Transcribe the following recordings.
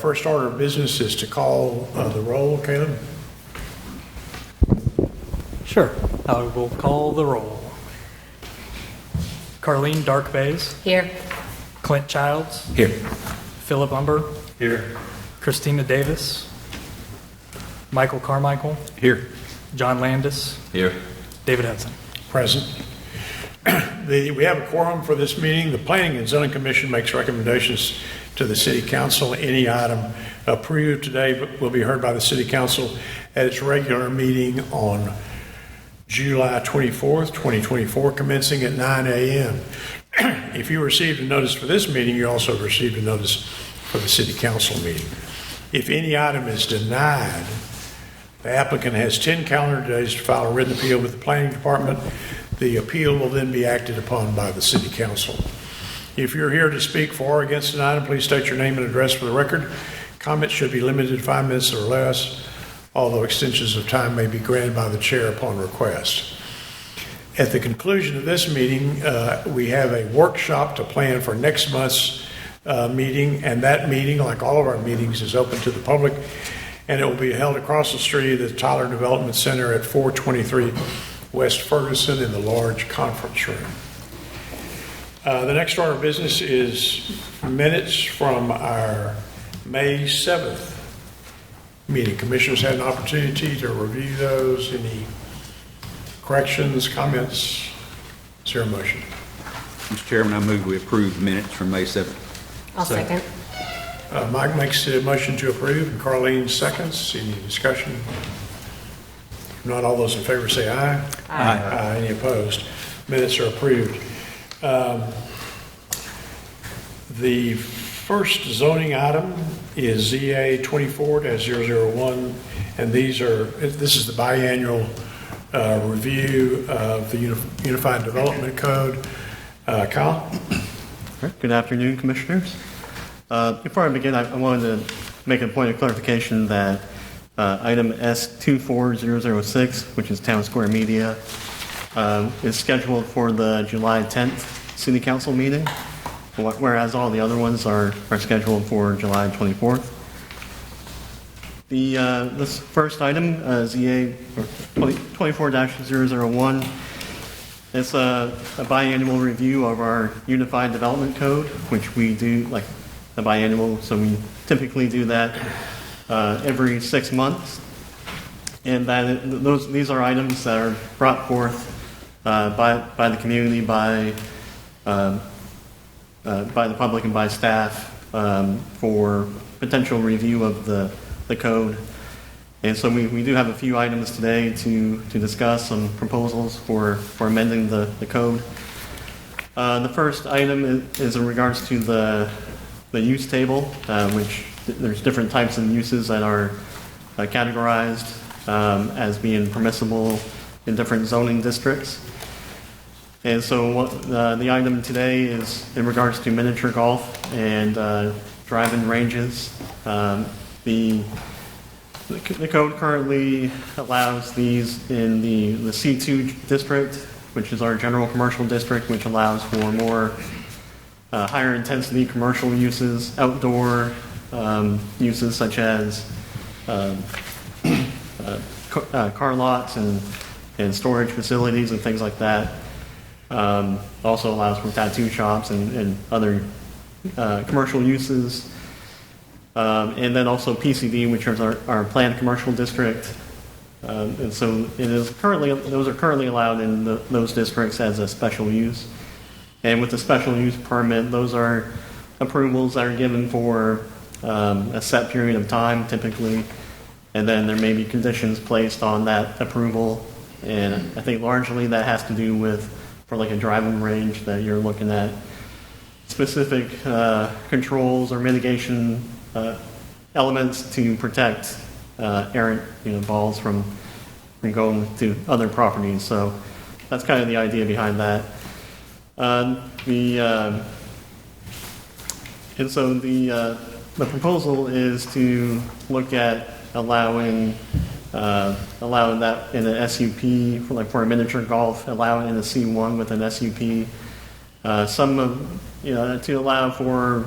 first order of business is to call the roll. Caleb? Sure. I will call the roll. Carlene Darkbays. Here. Clint Childs. Here. Philip Umber. Here. Christina Davis. Michael Carmichael. Here. John Landis. Here. David Hudson. Present. We have a quorum for this meeting. The Planning and Zoning Commission makes recommendations to the City Council. Any item approved today will be heard by the City Council at its regular meeting on July 24th, 2024, commencing at 9 a.m. If you received a notice for this meeting, you also received a notice for the City Council meeting. If any item is denied, the applicant has 10 calendar days to file a written appeal with the Planning Department. The appeal will then be acted upon by the City Council. If you're here to speak for or against an item, please state your name and address for the record. Comments should be limited to 5 minutes or less, although extensions of time may be granted by the chair upon request. At the conclusion of this meeting, we have a workshop to plan for next month's meeting, and that meeting, like all of our meetings, is open to the public, and it will be held across the street at the Tyler Development Center at 423 West Ferguson in the large conference room. The next order of business is minutes from our May 7th meeting. Commissioners had an opportunity to review those. Any corrections, comments? Is there a motion? Mr. Chairman, I move we approve the minutes from May 7th. I'll second. Mike makes a motion to approve, and Carlene seconds. Any discussion? If not, all those in favor say aye. Aye. Any opposed? Minutes are approved. The first zoning item is ZA 24-001, and this is the biannual review of the Unified Development Code. Kyle? Good afternoon, Commissioners. Before I begin, I wanted to make a point of clarification that item S24006, which is Town Square Media, is scheduled for the July 10th City Council meeting, whereas all the other ones are scheduled for July 24th. This first item, ZA 24-001, it's a biannual review of our Unified Development Code, which we do like the biannual, so we typically do that every 6 months. And these are items that are brought forth by the community, by the public and by staff for potential review of the code. And so we do have a few items today to discuss, some proposals for amending the code. The first item is in regards to the use table, which there's different types of uses that are categorized as being permissible in different zoning districts. And so the item today is in regards to miniature golf and drive-in ranges. The code currently allows these in the C2 district, which is our general commercial district, which allows for more higher intensity commercial uses, outdoor uses such as car lots and storage facilities and things like that. Also allows for tattoo shops and other commercial uses. And then also PCD, which is our planned commercial district. And so those are currently allowed in those districts as a special use. And with the special use permit, those are approvals that are given for a set period of time, typically. And then there may be conditions placed on that approval. And I think largely that has to do with, for like a driving range, that you're looking at specific controls or mitigation elements to protect errant balls from going to other properties. So that's kind of the idea behind that. And so the proposal is to look at allowing that in an SUP for a miniature golf, allow it in a C1 with an SUP. To allow for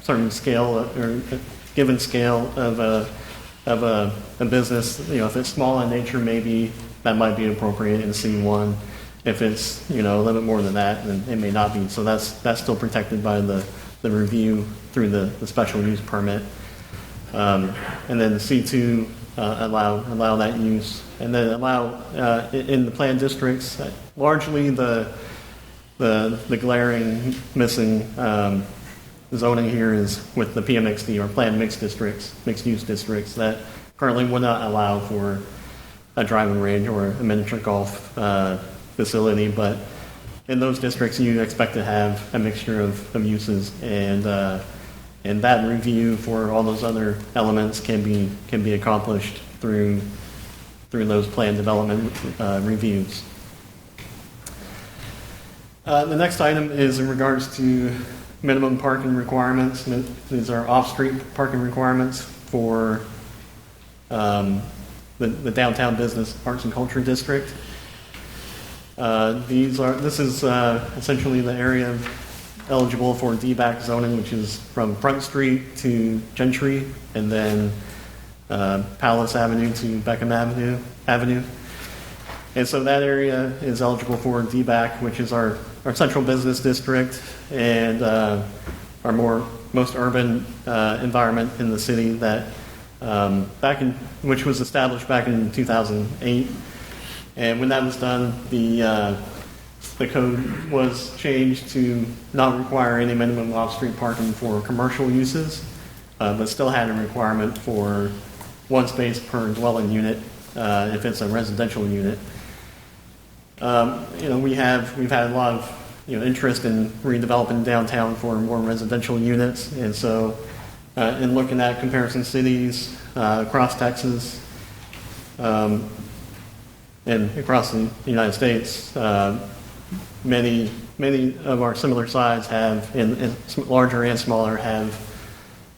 certain scale or a given scale of a business. If it's small in nature, maybe that might be appropriate in C1. If it's a little bit more than that, then it may not be. So that's still protected by the review through the special use permit. And then the C2 allow that use, and then allow in the planned districts. Largely the glaring missing zoning here is with the PMXD or planned mixed use districts that currently would not allow for a driving range or a miniature golf facility, but in those districts you expect to have a mixture of uses, and that review for all those other elements can be accomplished through those planned development reviews. The next item is in regards to minimum parking requirements. These are off-street parking requirements for the downtown business arts and culture district. This is essentially the area eligible for DBAC zoning, which is from Front Street to Gentry, and then Palace Avenue to Beckham Avenue. And so that area is eligible for DBAC, which is our central business district and our most urban environment in the city that which was established back in 2008. And when that was done, the code was changed to not require any minimum off-street parking for commercial uses, but still had a requirement for one space per dwelling unit if it's a residential unit. We've had a lot of interest in redeveloping downtown for more residential units, and so in looking at comparison cities across Texas and across the United States, many of our similar size have, and larger and smaller, have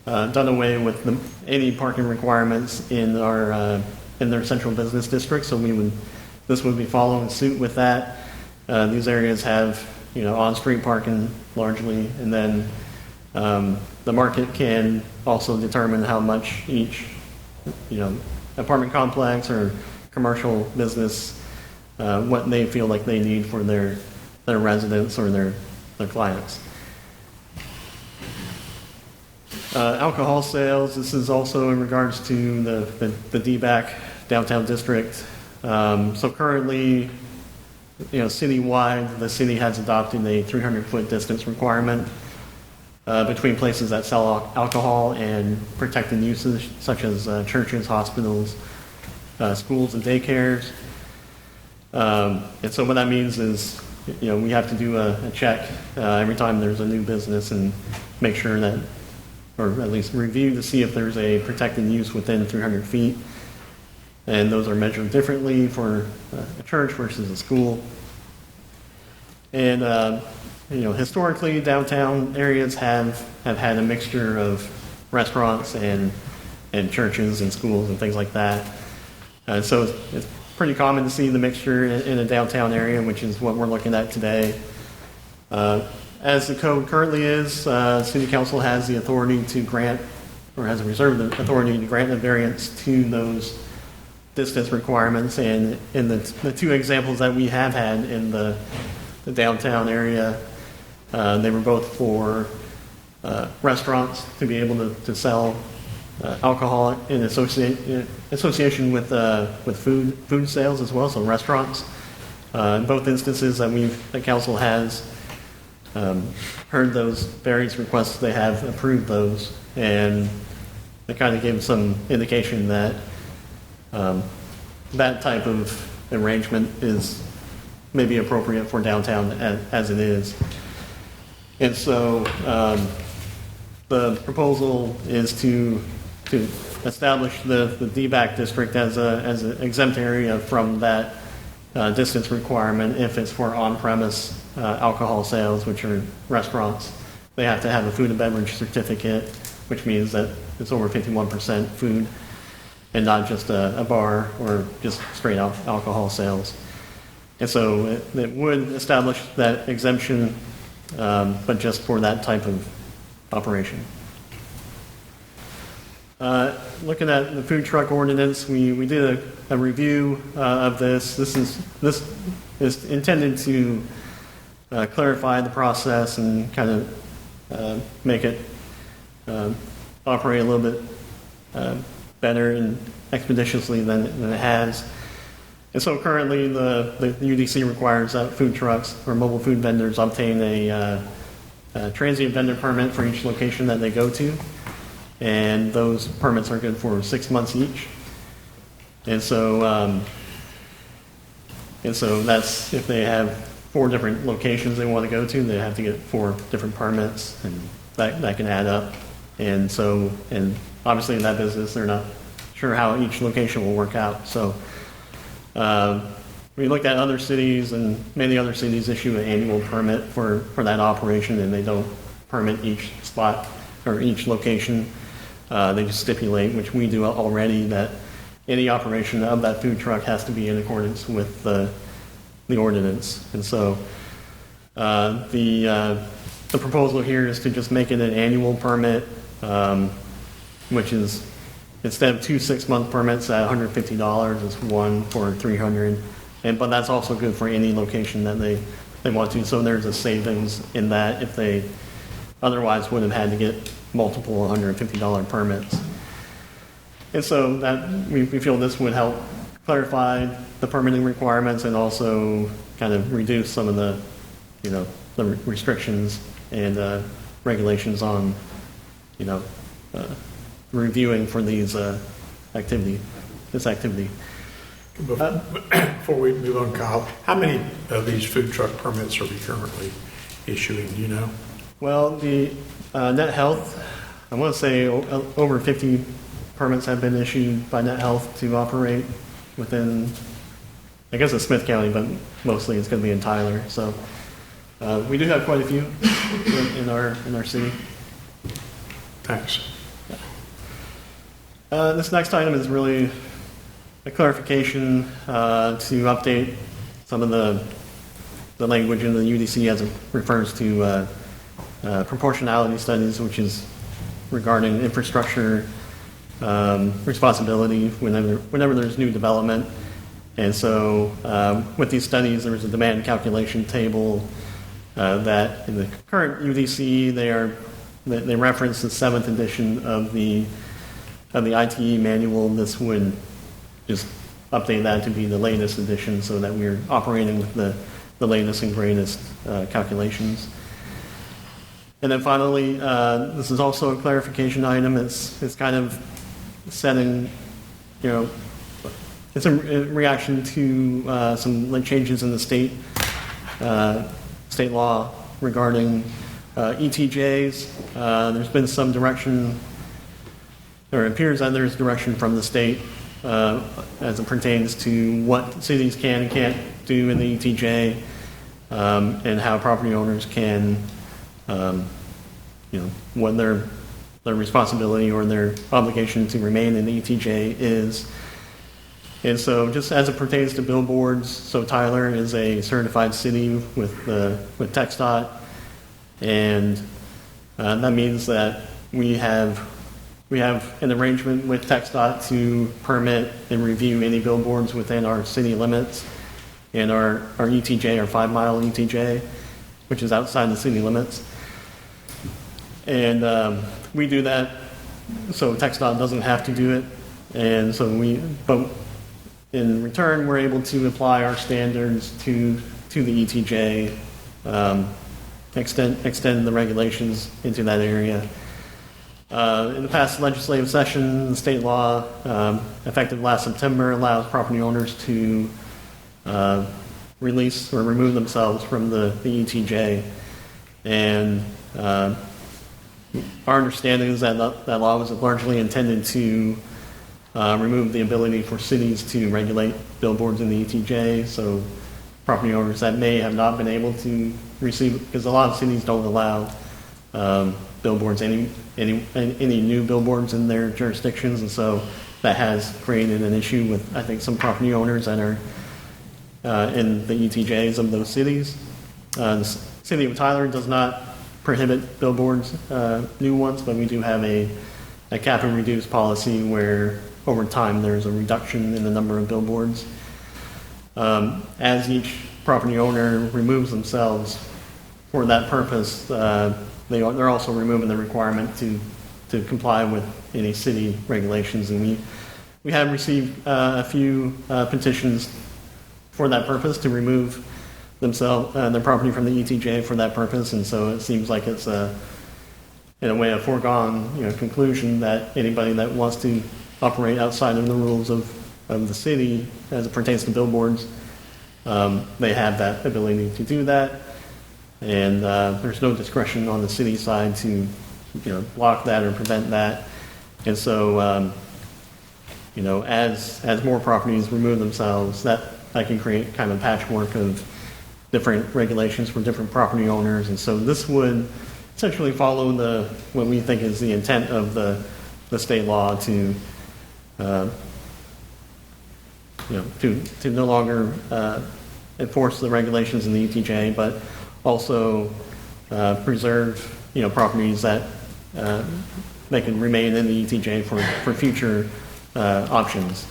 done away with any parking requirements in their central business districts. So this would be following suit with that. These areas have on-street parking largely, and then the market can also determine how much each apartment complex or commercial business what they feel like they need for their residents or their clients. Alcohol sales. This is also in regards to the DBAC downtown district. So currently, citywide, the city has adopted a 300-foot distance requirement between places that sell alcohol and protected uses such as churches, hospitals, schools, and daycares. And so what that means is, we have to do a check every time there's a new business and make sure that, or at least review to see if there's a protected use within 300 feet. And those are measured differently for a church versus a school. And historically, downtown areas have had a mixture of restaurants and churches and schools and things like that. So it's pretty common to see the mixture in a downtown area, which is what we're looking at today. As the code currently is, City Council has the authority to grant, or has a reserved authority to grant a variance to those distance requirements. And in the two examples that we have had in the downtown area, they were both for restaurants to be able to sell alcohol in association with food sales as well, so restaurants. In both instances that the council has heard those various requests, they have approved those, and they kind of gave some indication that that type of arrangement is maybe appropriate for downtown as it is. And so the proposal is to establish the DBAC district as an exempt area from that distance requirement if it's for on-premise alcohol sales, which are restaurants. They have to have a food and beverage certificate, which means that it's over 51% food and not just a bar or just straight out alcohol sales. And so it would establish that exemption, but just for that type of operation. Looking at the food truck ordinance, we did a review of this. This is intended to clarify the process and kind of make it operate a little bit better and expeditiously than it has. And so currently the UDC requires that food trucks or mobile food vendors obtain a transient vendor permit for each location that they go to. And those permits are good for 6 months each. And so that's if they have 4 different locations they want to go to, they have to get 4 different permits, and that can add up. And so, and obviously in that business, they're not sure how each location will work out. So we looked at other cities, and many other cities issue an annual permit for that operation, and they don't permit each spot or each location. They just stipulate, which we do already, that any operation of that food truck has to be in accordance with the ordinance. And so the proposal here is to just make it an annual permit, which is instead of 2 6-month permits at $150, it's 1 for $300. But that's also good for any location that they want to. So there's a savings in that if they otherwise would have had to get multiple $150 permits. And so that we feel this would help clarify the permitting requirements and also kind of reduce some of the restrictions and regulations on, reviewing for these this activity. Before we move on, Kyle, how many of these food truck permits are we currently issuing? Do you know? Well, the Net Health, I want to say over 50 permits have been issued by Net Health to operate within, I guess it's Smith County, but mostly it's going to be in Tyler. So we do have quite a few in our city. Thanks. This next item is really a clarification to update some of the language in the UDC as it refers to proportionality studies, which is regarding infrastructure responsibility whenever there's new development. And so with these studies, there was a demand calculation table that in the current UDC, they reference the 7th edition of the ITE manual. This would just update that to be the latest edition so that we're operating with the latest and greatest calculations. And then finally, this is also a clarification item. It's kind of setting, it's a reaction to some changes in the state law regarding ETJs. There's been some direction, or it appears that there's direction from the state as it pertains to what cities can and can't do in the ETJ, and how property owners can, what their responsibility or their obligation to remain in the ETJ is. And so just as it pertains to billboards, so Tyler is a certified city with TxDOT, and that means that we have an arrangement with TxDOT to permit and review any billboards within our city limits. And our ETJ, our 5-mile ETJ, which is outside the city limits. And we do that so TxDOT doesn't have to do it. And so but in return, we're able to apply our standards to the ETJ, extend the regulations into that area. In the past legislative session, the state law, effective last September, allows property owners to release or remove themselves from the ETJ. And our understanding is that that law was largely intended to remove the ability for cities to regulate billboards in the ETJ. So property owners that may have not been able to receive, because a lot of cities don't allow billboards, any new billboards in their jurisdictions, and so that has created an issue with, I think, some property owners that are in the ETJs of those cities. The city of Tyler does not prohibit billboards, new ones, but we do have a a cap and reduce policy where over time there's a reduction in the number of billboards. As each property owner removes themselves for that purpose, they're also removing the requirement to comply with any city regulations. And we have received a few petitions for that purpose to remove themselves, their property from the ETJ for that purpose. And so it seems like it's in a way a foregone conclusion that anybody that wants to operate outside of the rules of the city as it pertains to billboards, they have that ability to do that. And there's no discretion on the city side to block that or prevent that. And so as more properties remove themselves, that can create kind of a patchwork of different regulations for different property owners. And so this would essentially follow what we think is the intent of the state law to no longer enforce the regulations in the ETJ, but also preserve properties that they can remain in the ETJ for future options.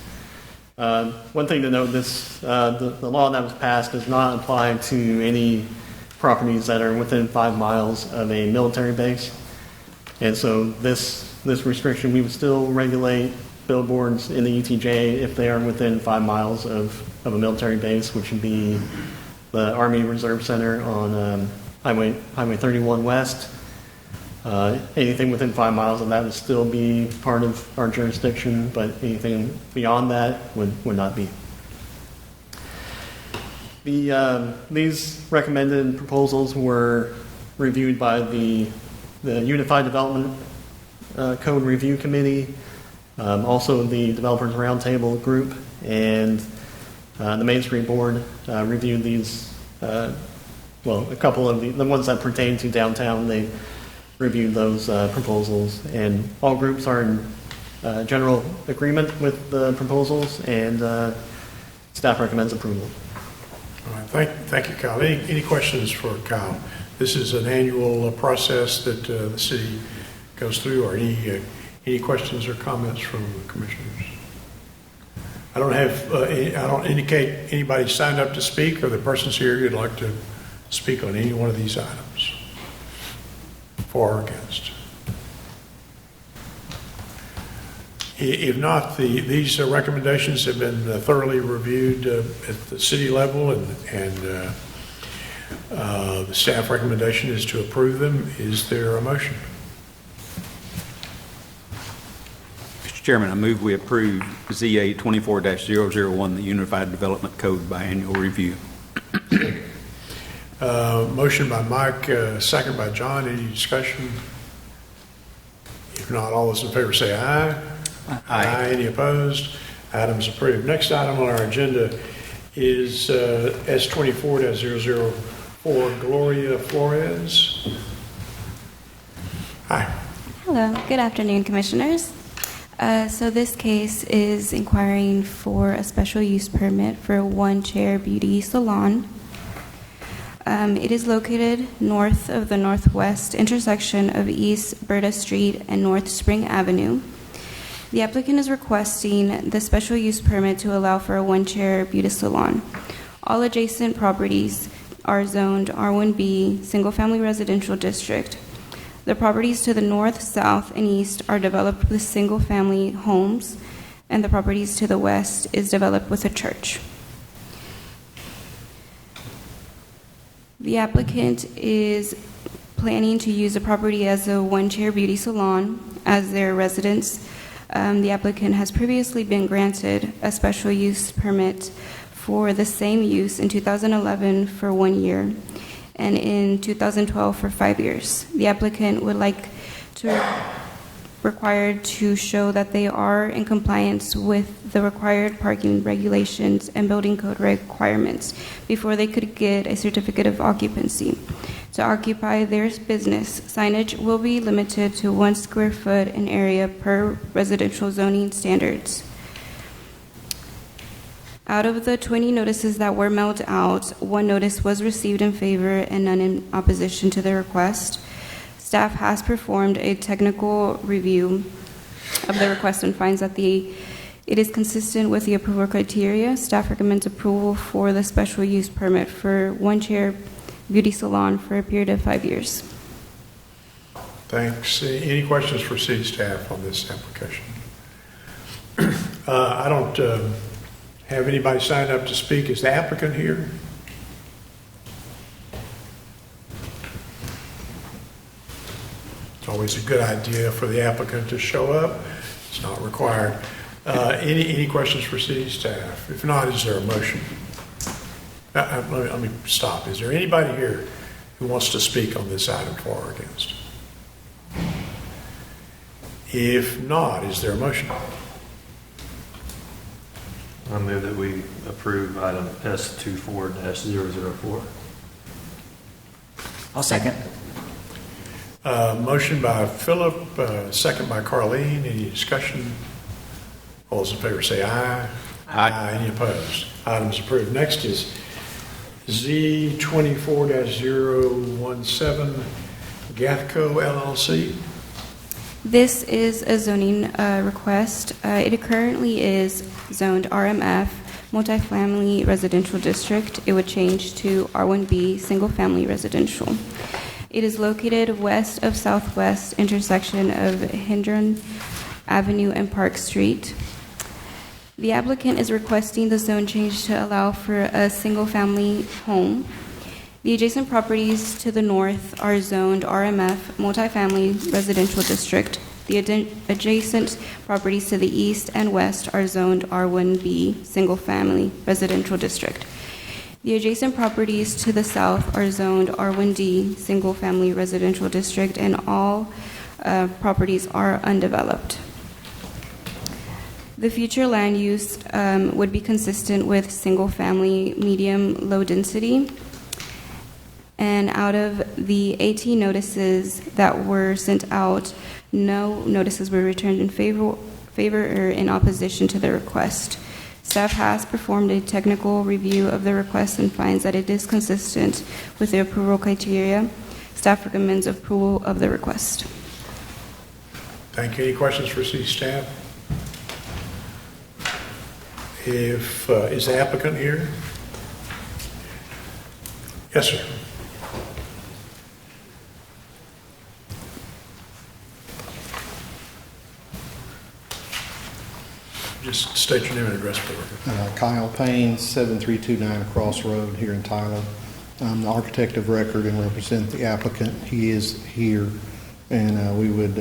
One thing to note: the law that was passed does not apply to any properties that are within 5 miles of a military base, and so this restriction, we would still regulate billboards in the ETJ if they are within 5 miles of a military base, which would be the Army Reserve Center on Highway 31 West. Anything within 5 miles of that would still be part of our jurisdiction, but anything beyond that would not be. These recommended proposals were reviewed by the Unified Development Code Review Committee, also the Developers Roundtable Group, and the Main Street Board reviewed these. A couple of the ones that pertain to downtown, they reviewed those proposals, and all groups are in general agreement with the proposals, and staff recommends approval. All right, thank you, Kyle. Any questions for Kyle? This is an annual process that the city goes through, or any questions or comments from the commissioners? I don't indicate anybody signed up to speak, or the persons here who'd like to speak on any one of these items, for or against. If not, these recommendations have been thoroughly reviewed at the city level, and the staff recommendation is to approve them. Is there a motion? Mr. Chairman, I move we approve ZA 24-001, the Unified Development Code biannual review. Motion by Mike, second by John. Any discussion? If not, all those in favor say aye. Aye. Any opposed? Item's approved. Next item on our agenda is S24-004, Gloria Flores. Hi. Hello, good afternoon, Commissioners. So this case is inquiring for a special use permit for a one-chair beauty salon. It is located north of the northwest intersection of East Berta Street and North Spring Avenue. The applicant is requesting the special use permit to allow for a one-chair beauty salon. All adjacent properties are zoned R1B, single-family residential district. The properties to the north, south, and east are developed with single-family homes, and the properties to the west is developed with a church. The applicant is planning to use the property as a one-chair beauty salon as their residence. The applicant has previously been granted a special use permit for the same use in 2011 for 1 year and in 2012 for 5 years. The applicant would like to required to show that they are in compliance with the required parking regulations and building code requirements before they could get a certificate of occupancy. To occupy their business, signage will be limited to 1 square foot in area per residential zoning standards. Out of the 20 notices that were mailed out, 1 notice was received in favor and none in opposition to the request. Staff has performed a technical review of the request and finds that it is consistent with the approval criteria. Staff recommends approval for the special use permit for One Chair Beauty Salon for a period of 5 years. Thanks. Any questions for city staff on this application? I don't have anybody signed up to speak. Is the applicant here? It's always a good idea for the applicant to show up. It's not required. Any questions for city staff? If not, is there a motion? Let me stop. Is there anybody here who wants to speak on this item for or against? If not, is there a motion? I move that we approve item S24-004. I'll second. Motion by Philip, second by Carleen. Any discussion? All those in favor say aye. Aye. Any opposed? Item's approved. Next is Z24-017, Gathco LLC. This is a zoning request. It currently is zoned RMF, multifamily residential district. It would change to R1B, single family residential. It is located west of southwest intersection of Hendron Avenue and Park Street. The applicant is requesting the zone change to allow for a single family home. The adjacent properties to the north are zoned RMF, multifamily residential district. The adjacent properties to the east and west are zoned R1B, single family residential district. The adjacent properties to the south are zoned R1D, single family residential district, and all properties are undeveloped. The future land use would be consistent with single family, medium, low density. And out of the 18 notices that were sent out, no notices were returned in favor or in opposition to the request. Staff has performed a technical review of the request and finds that it is consistent with the approval criteria. Staff recommends approval of the request. Thank you. Any questions for city staff? Is the applicant here? Yes, sir. Just state your name and address for the record. Kyle Payne, 7329 Crossroad here in Tyler. I'm the architect of record and represent the applicant. He is here, and we would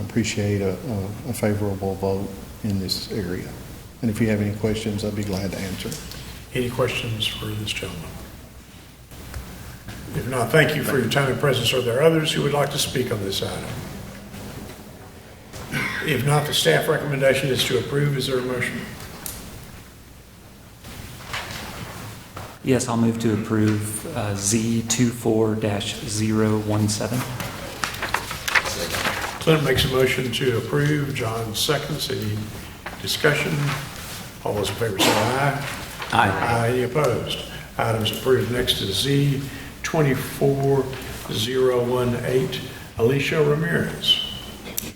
appreciate a favorable vote in this area. And if you have any questions, I'd be glad to answer. Any questions for this gentleman? If not, thank you for your time and presence. Are there others who would like to speak on this item? If not, the staff recommendation is to approve. Is there a motion? Yes, I'll move to approve Z24-017. Clint makes a motion to approve. John seconds. Any discussion? All those in favor say aye. Aye. Any opposed? Item's approved. Next is Z24-018, Alicia Ramirez.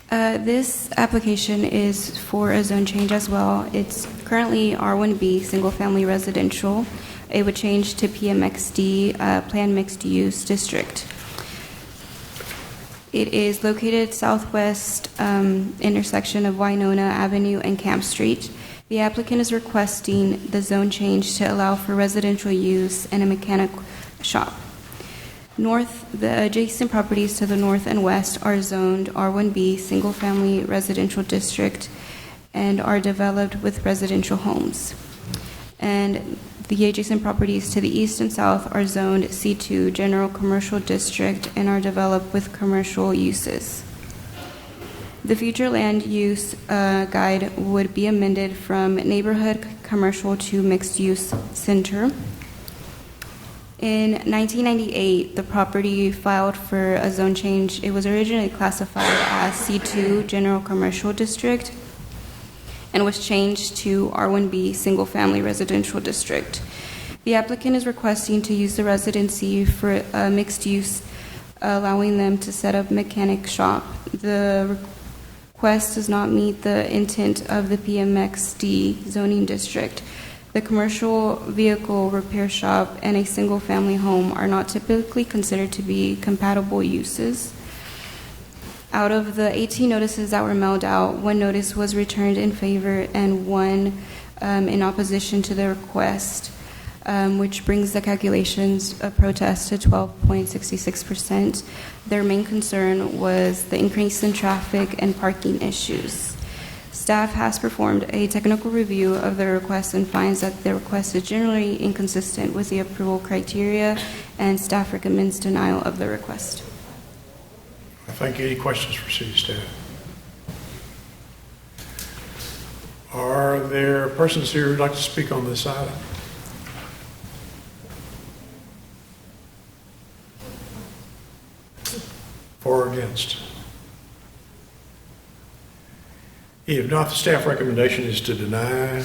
This application is for a zone change as well. It's currently R1B, single family residential. It would change to PMXD, Planned Mixed Use District. It is located southwest intersection of Winona Avenue and Camp Street. The applicant is requesting the zone change to allow for residential use and a mechanic shop. The adjacent properties to the north and west are zoned R1B, single family residential district, and are developed with residential homes. And the adjacent properties to the east and south are zoned C2, general commercial district, and are developed with commercial uses. The future land use guide would be amended from neighborhood commercial to mixed use center. In 1998, the property filed for a zone change. It was originally classified as C2, general commercial district, and was changed to R1B, single family residential district. The applicant is requesting to use the residency for mixed use, allowing them to set up mechanic shop. The request does not meet the intent of the PMXD zoning district. The commercial vehicle repair shop and a single-family home are not typically considered to be compatible uses. Out of the 18 notices that were mailed out, 1 notice was returned in favor and 1 in opposition to the request, which brings the calculations of protest to 12.66%. Their main concern was the increase in traffic and parking issues. Staff has performed a technical review of the request and finds that the request is generally inconsistent with the approval criteria, and staff recommends denial of the request. Thank you. Any questions for city staff? Are there persons here who'd like to speak on this item? For or against? If not, the staff recommendation is to deny.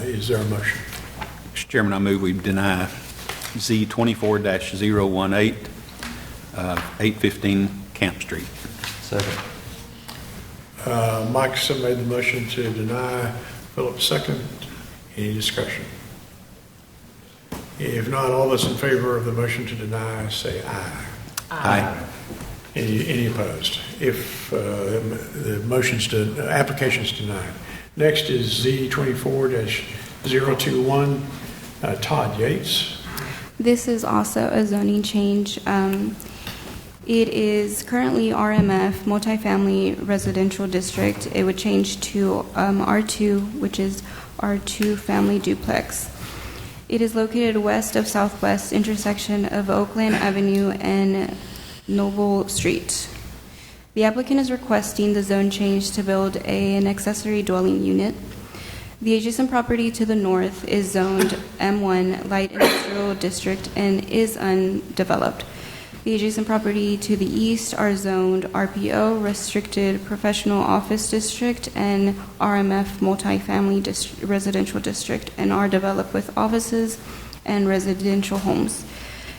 Is there a motion? Mr. Chairman, I move we deny Z 24-018, 815 Camp Street. Second. Mike made the motion to deny. Philip second. Any discussion? If not, all those in favor of the motion to deny say aye. Aye. Any opposed? If the application's denied. Next is Z 24-021, Todd Yates. This is also a zoning change. It is currently RMF, multifamily residential district. It would change to R2, which is R2 family duplex. It is located west of Southwest intersection of Oakland Avenue and Noble Street. The applicant is requesting the zone change to build an accessory dwelling unit. The adjacent property to the north is zoned M1 Light Industrial District and is undeveloped. The adjacent property to the east are zoned RPO Restricted Professional Office District and RMF Multifamily Residential District and are developed with offices and residential homes.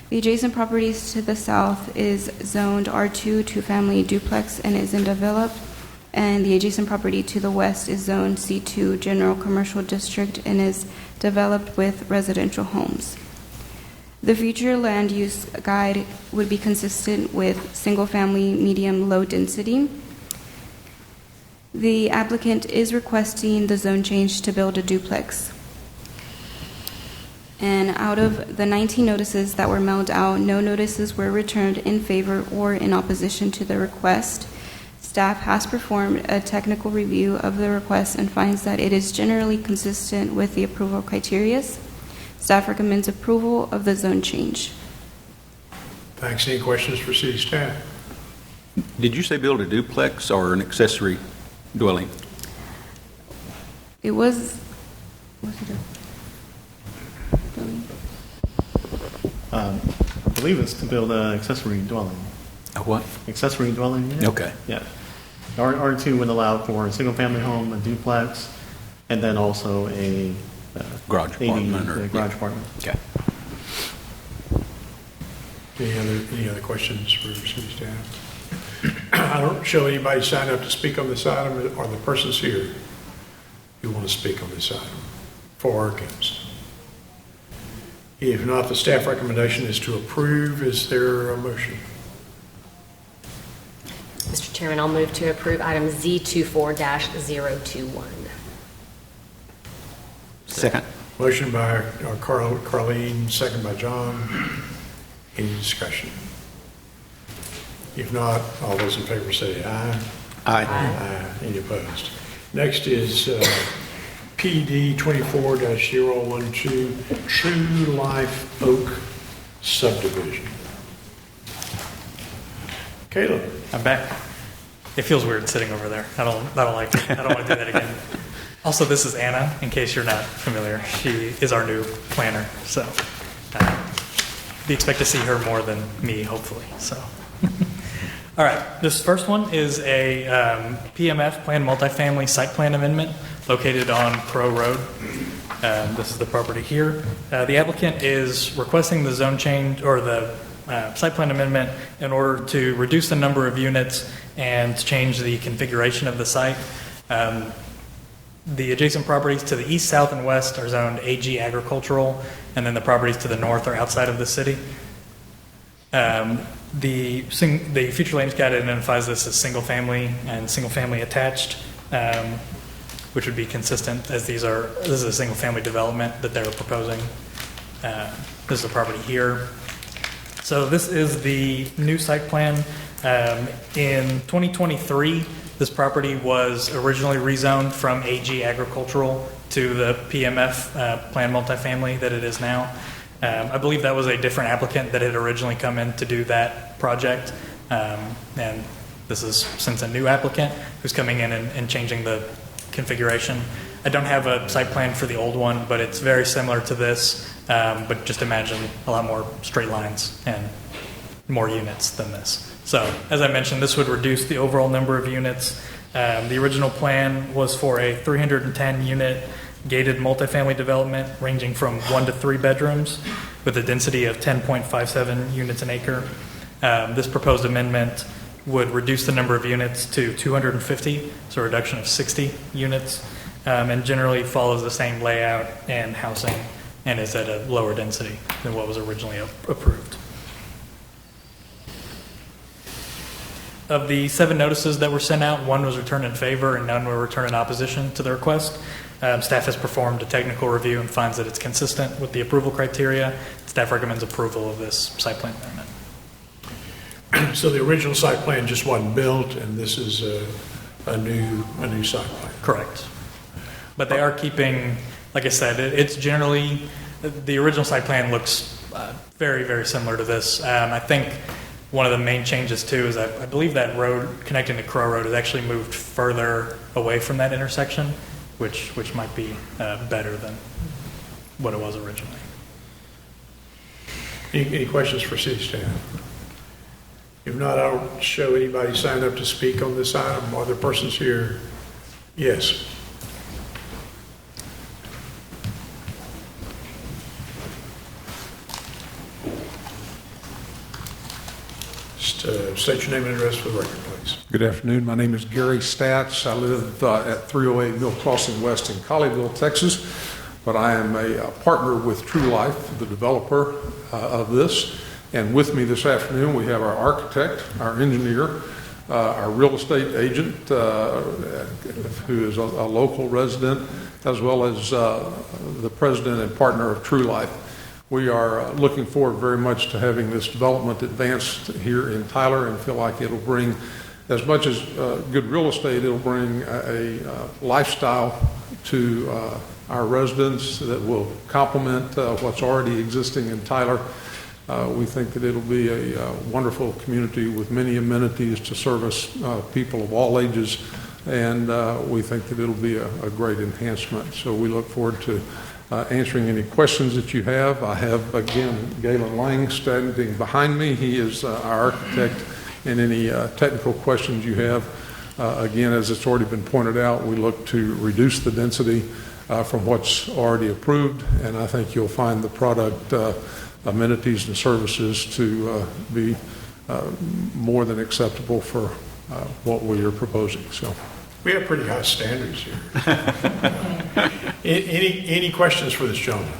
The adjacent properties to the south is zoned R2 two-family duplex and is undeveloped, and the adjacent property to the west is zoned C2 General Commercial District and is developed with residential homes. The future land use guide would be consistent with single-family medium low density. The applicant is requesting the zone change to build a duplex. And out of the 19 notices that were mailed out, no notices were returned in favor or in opposition to the request. Staff has performed a technical review of the request and finds that it is generally consistent with the approval criteria. Staff recommends approval of the zone change. Thanks. Any questions for city staff? Did you say build a duplex or an accessory dwelling? It was it a building? I believe it's to build an accessory dwelling. A what? Accessory dwelling unit? Okay. Yeah. R2 would allow for a single-family home, a duplex, and then also a Garage apartment or- garage apartment. Okay. Any other questions for city staff? I don't show anybody sign up to speak on this item. Are the persons here who want to speak on this item? For or against? If not, the staff recommendation is to approve. Is there a motion? Mr. Chairman, I'll move to approve item Z24-021. Second. Motion by Carleen, second by John. Any discussion? If not, all those in favor say aye. Aye. Aye. Any opposed? Next is PD 24-012, True Life Oak Subdivision. Caleb. I'm back. It feels weird sitting over there. I don't like it. I don't want to do that again. Also, this is Anna, in case you're not familiar. She is our new planner, so we expect to see her more than me, hopefully. So, all right. This first one is a PMF Plan Multifamily Site Plan Amendment located on Crow Road. This is the property here. The applicant is requesting the zone change or the site plan amendment in order to reduce the number of units and change the configuration of the site. The adjacent properties to the east, south, and west are zoned AG agricultural, and then the properties to the north are outside of the city. The future land use guide identifies this as single family and single family attached, which would be consistent as this is a single family development that they're proposing. This is the property here. So this is the new site plan. In 2023, this property was originally rezoned from AG agricultural to the PMF planned multifamily that it is now. I believe that was a different applicant that had originally come in to do that project. And this is since a new applicant who's coming in and changing the configuration. I don't have a site plan for the old one, but it's very similar to this, but just imagine a lot more straight lines and more units than this. So, as I mentioned, this would reduce the overall number of units. The original plan was for a 310-unit gated multifamily development ranging from 1 to 3 bedrooms with a density of 10.57 units an acre. This proposed amendment would reduce the number of units to 250, so a reduction of 60 units, and generally follows the same layout and housing and is at a lower density than what was originally approved. Of the 7 notices that were sent out, 1 was returned in favor and none were returned in opposition to the request. Staff has performed a technical review and finds that it's consistent with the approval criteria. Staff recommends approval of this site plan amendment. So the original site plan just wasn't built, and this is a new site plan. Correct. But they are keeping, like I said, it's generally, the original site plan looks very, very similar to this. I think one of the main changes too is I believe that road connecting to Crow Road has actually moved further away from that intersection, which might be better than what it was originally. Any questions for city staff? If not, I'll show anybody signed up to speak on this item. Are there persons here? Yes. Just state your name and address for the record, please. Good afternoon. My name is Gary Statz. I live at 308 Mill Crossing West in Colleyville, Texas, but I am a partner with True Life, the developer of this. And with me this afternoon, we have our architect, our engineer, our real estate agent, who is a local resident, as well as the president and partner of True Life. We are looking forward very much to having this development advanced here in Tyler and feel like it'll bring, as much as good real estate, it'll bring a lifestyle to our residents that will complement what's already existing in Tyler. We think that it'll be a wonderful community with many amenities to service people of all ages, and we think that it'll be a great enhancement. So we look forward to answering any questions that you have. I have, again, Galen Lang standing behind me. He is our architect, and any technical questions you have. Again, as it's already been pointed out, we look to reduce the density from what's already approved, and I think you'll find the product amenities and services to be more than acceptable for what we are proposing. So We have pretty high standards here. Any questions for this gentleman?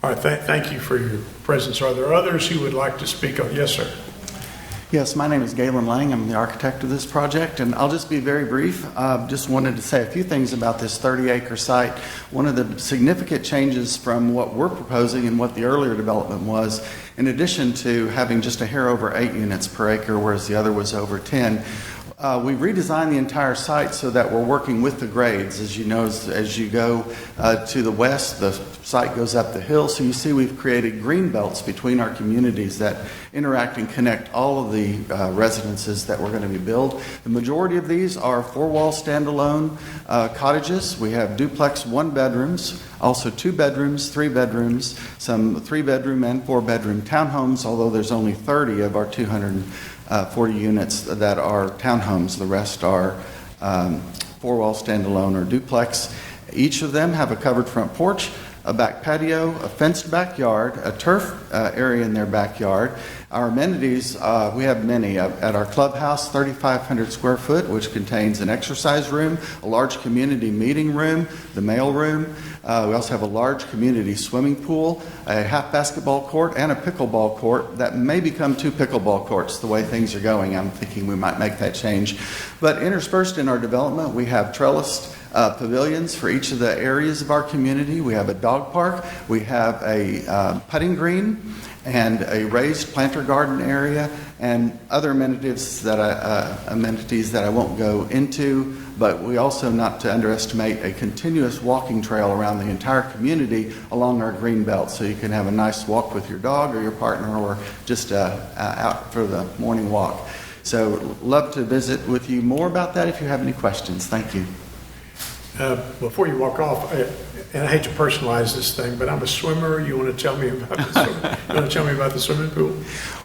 All right, thank you for your presence. Are there others who would like to speak on? Yes, sir. Yes, my name is Galen Lang. I'm the architect of this project, and I'll just be very brief. Just wanted to say a few things about this 30-acre site. One of the significant changes from what we're proposing and what the earlier development was, in addition to having just a hair over 8 units per acre, whereas the other was over 10, we redesigned the entire site so that we're working with the grades. As you know, as you go to the west, the site goes up the hill. So you see we've created green belts between our communities that interact and connect all of the residences that we're going to be built. The majority of these are 4-wall standalone cottages. We have duplex 1-bedrooms, also 2 bedrooms, 3 bedrooms, some 3-bedroom and 4-bedroom townhomes, although there's only 30 of our 240 units that are townhomes. The rest are 4-wall standalone or duplex. Each of them have a covered front porch. a back patio, a fenced backyard, a turf area in their backyard. Our amenities, we have many. At our clubhouse, 3,500 square foot, which contains an exercise room, a large community meeting room, the mail room. We also have a large community swimming pool, a half basketball court, and a pickleball court that may become 2 pickleball courts the way things are going. I'm thinking we might make that change. But interspersed in our development, we have trellised pavilions for each of the areas of our community. We have a dog park. We have a putting green and a raised planter garden area and other amenities that I won't go into. But we also, not to underestimate, a continuous walking trail around the entire community along our green belt, so you can have a nice walk with your dog or your partner, or just out for the morning walk. So love to visit with you more about that if you have any questions. Thank you. Before you walk off, and I hate to personalize this thing, but I'm a swimmer. You want to tell me about the swimming pool?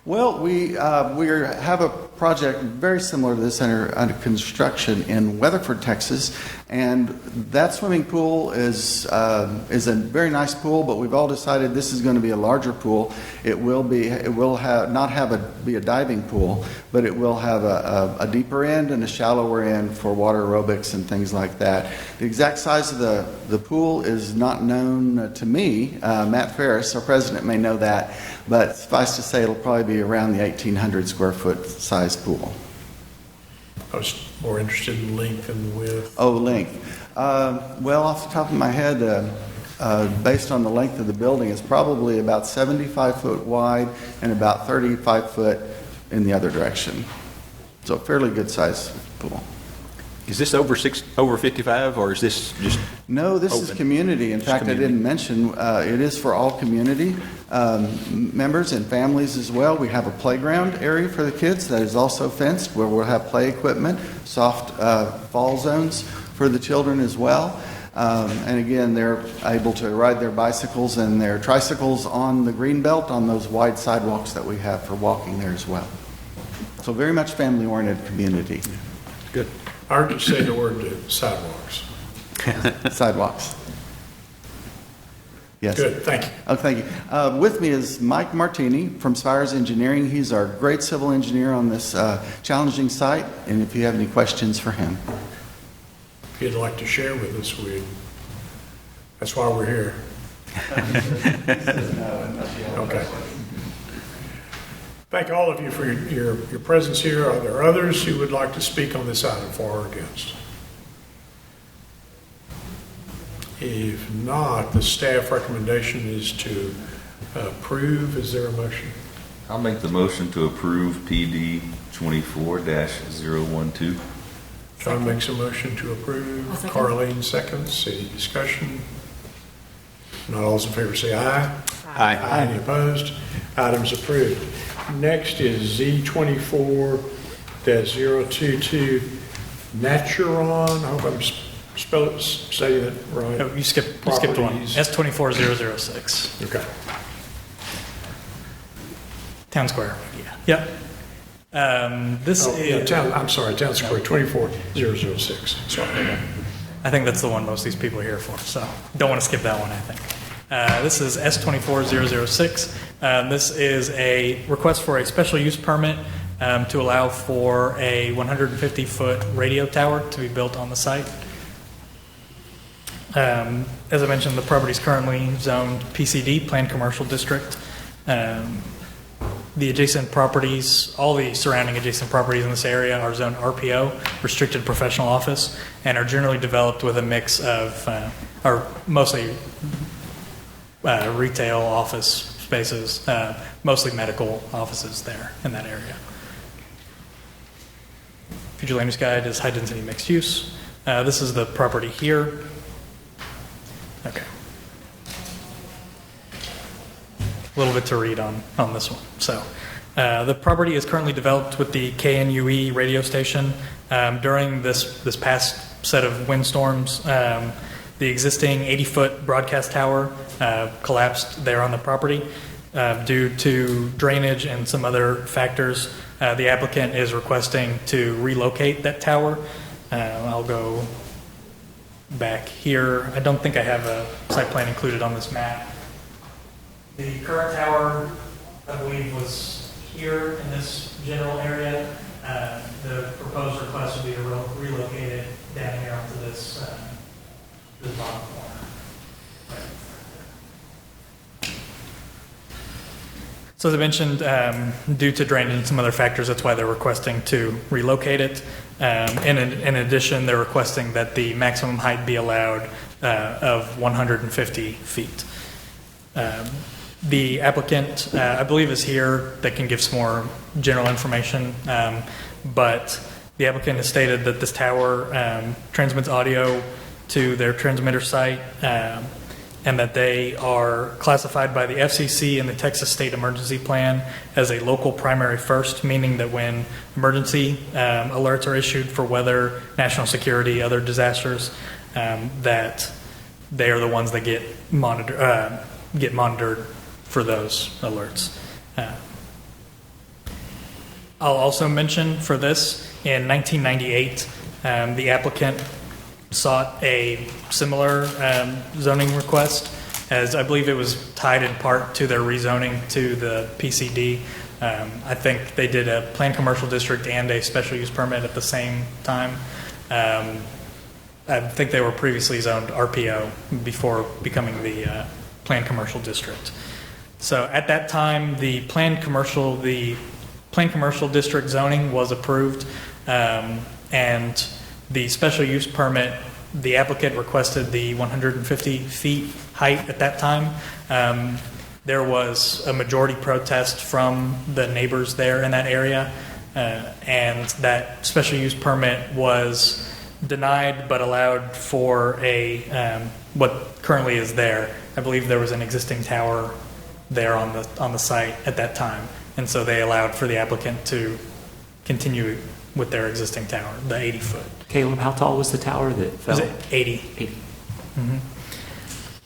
Well, we have a project very similar to this under construction in Weatherford, Texas, and that swimming pool is a very nice pool. But we've all decided this is going to be a larger pool. It will be a diving pool, but it will have a deeper end and a shallower end for water aerobics and things like that. The exact size of the pool is not known to me. Matt Ferris, our president, may know that, but suffice to say it'll probably be around the 1,800 square foot size pool. I was more interested in length and width. Oh, length. Well, off the top of my head, based on the length of the building, it's probably about 75 foot wide and about 35 foot in the other direction. So a fairly good size pool. Is this over 55, or is this just? No, this open? is community. In fact, community. I didn't mention, it is for all community members and families as well. We have a playground area for the kids that is also fenced, where we'll have play equipment, soft fall zones for the children as well. And again, they're able to ride their bicycles and their tricycles on the green belt on those wide sidewalks that we have for walking there as well. So very much family-oriented community. Good. I heard you say the word sidewalks. Sidewalks. Yes. Good, thank you. Oh, thank you. With me is Mike Martini from Spires Engineering. He's our great civil engineer on this challenging site, and if you have any questions for him. If you'd like to share with us, that's why we're here. Okay. Thank all of you for your presence here. Are there others who would like to speak on this item for or against? If not, the staff recommendation is to approve. Is there a motion? I'll make the motion to approve PD 24-012. John makes a motion to approve. Carlene seconds. Any discussion? Not all those in favor say aye. Aye. Any opposed? Item's approved. Next is Z24-022 Naturon. I hope I'm saying it right. No, you skipped one. Properties. S24006. Okay. Town Square. Yeah. Yep. This is. I'm sorry, Town Square 24006. Sorry. I think that's the one most of these people are here for, so don't want to skip that one, I think. This is S24006. This is a request for a special use permit to allow for a 150-foot radio tower to be built on the site. As I mentioned, the property is currently zoned PCD, Planned Commercial District. The adjacent properties, all the surrounding adjacent properties in this area are zoned RPO, Restricted Professional Office, and are generally developed with a mix of, or mostly retail office spaces, mostly medical offices there in that area. Future land use guide is high density mixed use. This is the property here. Okay. A little bit to read on this one. So the property is currently developed with the KNUE radio station. During this past set of windstorms, the existing 80-foot broadcast tower collapsed there on the property due to drainage and some other factors. The applicant is requesting to relocate that tower. I'll go back here. I don't think I have a site plan included on this map. The current tower, I believe, was here in this general area. The proposed request would be to relocate it down here onto this bottom corner. So as I mentioned, due to drainage and some other factors, that's why they're requesting to relocate it. In addition, they're requesting that the maximum height be allowed of 150 feet. The applicant, I believe, is here that can give some more general information, but the applicant has stated that this tower transmits audio to their transmitter site, and that they are classified by the FCC and the Texas State Emergency Plan as a local primary first, meaning that when emergency alerts are issued for weather, national security, other disasters, that they are the ones that get monitored for those alerts. I'll also mention for this, in 1998, the applicant sought a similar zoning request, as I believe it was tied in part to their rezoning to the PCD. I think they did a planned commercial district and a special use permit at the same time. I think they were previously zoned RPO before becoming the planned commercial district. So at that time, the planned commercial district zoning was approved, and the special use permit, the applicant requested the 150 feet height at that time. There was a majority protest from the neighbors there in that area, and that special use permit was denied but allowed for a what currently is there. I believe there was an existing tower there on the site at that time, and so they allowed for the applicant to continue with their existing tower, the 80-foot. Caleb, how tall was the tower that fell? Was it 80? 80.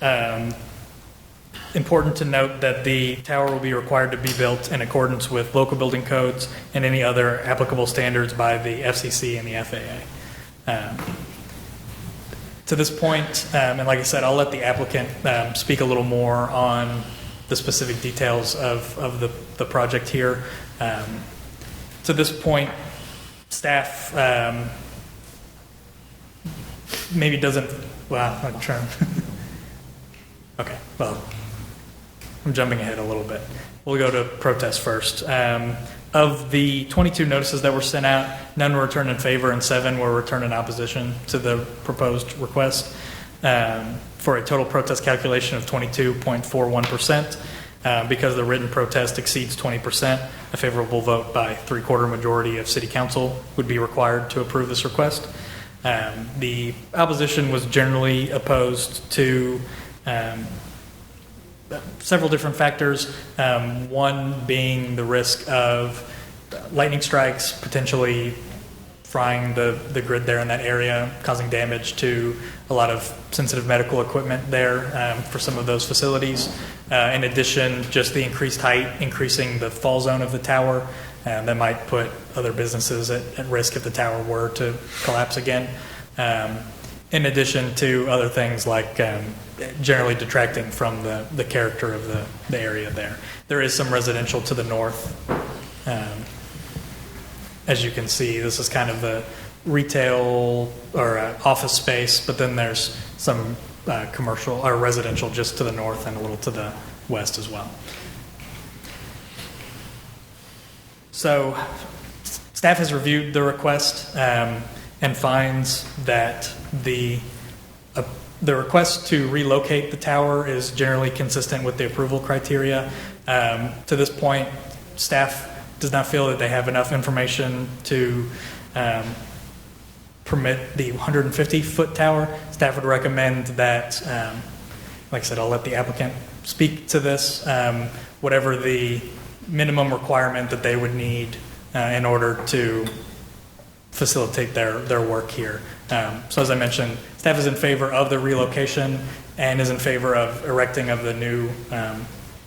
Mm-hmm. Important to note that the tower will be required to be built in accordance with local building codes and any other applicable standards by the FCC and the FAA. To this point, and like I said, I'll let the applicant speak a little more on the specific details of the project here. To this point, staff maybe doesn't, well, I'm trying. Okay, well, I'm jumping ahead a little bit. We'll go to protest first. Of the 22 notices that were sent out, none were returned in favor and 7 were returned in opposition to the proposed request, for a total protest calculation of 22.41%. Because the written protest exceeds 20%, a favorable vote by 3/4 majority of City Council would be required to approve this request. The opposition was generally opposed to several different factors, one being the risk of lightning strikes, potentially frying the grid there in that area, causing damage to a lot of sensitive medical equipment there for some of those facilities. In addition, just the increased height, increasing the fall zone of the tower, that might put other businesses at risk if the tower were to collapse again. In addition to other things like generally detracting from the character of the area there. There is some residential to the north. As you can see, this is kind of the retail or office space, but then there's some commercial or residential just to the north and a little to the west as well. So staff has reviewed the request and finds that the request to relocate the tower is generally consistent with the approval criteria. To this point, staff does not feel that they have enough information to permit the 150-foot tower. Staff would recommend that, like I said, I'll let the applicant speak to this, whatever the minimum requirement that they would need in order to facilitate their work here. So as I mentioned, staff is in favor of the relocation and is in favor of erecting of the new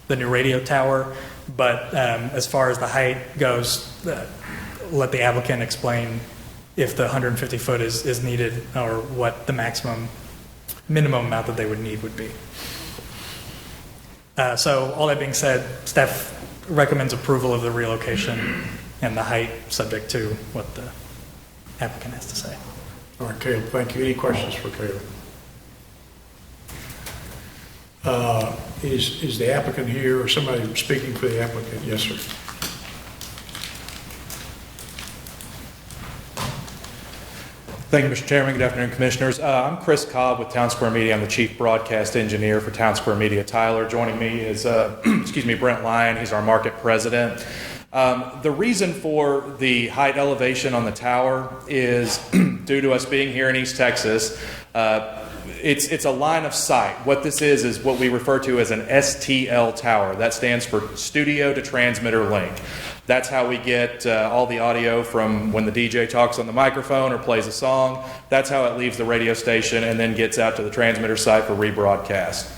radio tower. But as far as the height goes, let the applicant explain if the 150 foot is needed or what the maximum minimum amount that they would need would be. So all that being said, staff recommends approval of the relocation and the height, subject to what the applicant has to say. All right, Caleb, thank you. Any questions for Caleb? Is the applicant here or somebody speaking for the applicant? Yes, sir. Thank you, Mr. Chairman. Good afternoon, Commissioners. I'm Chris Cobb with Town Square Media. I'm the Chief Broadcast Engineer for Town Square Media Tyler. Joining me is Brent Lyon. He's our Market President. The reason for the height elevation on the tower is due to us being here in East Texas. It's a line of sight. What this is what we refer to as an STL tower. That stands for Studio to Transmitter Link. That's how we get all the audio from when the DJ talks on the microphone or plays a song. That's how it leaves the radio station and then gets out to the transmitter site for rebroadcast.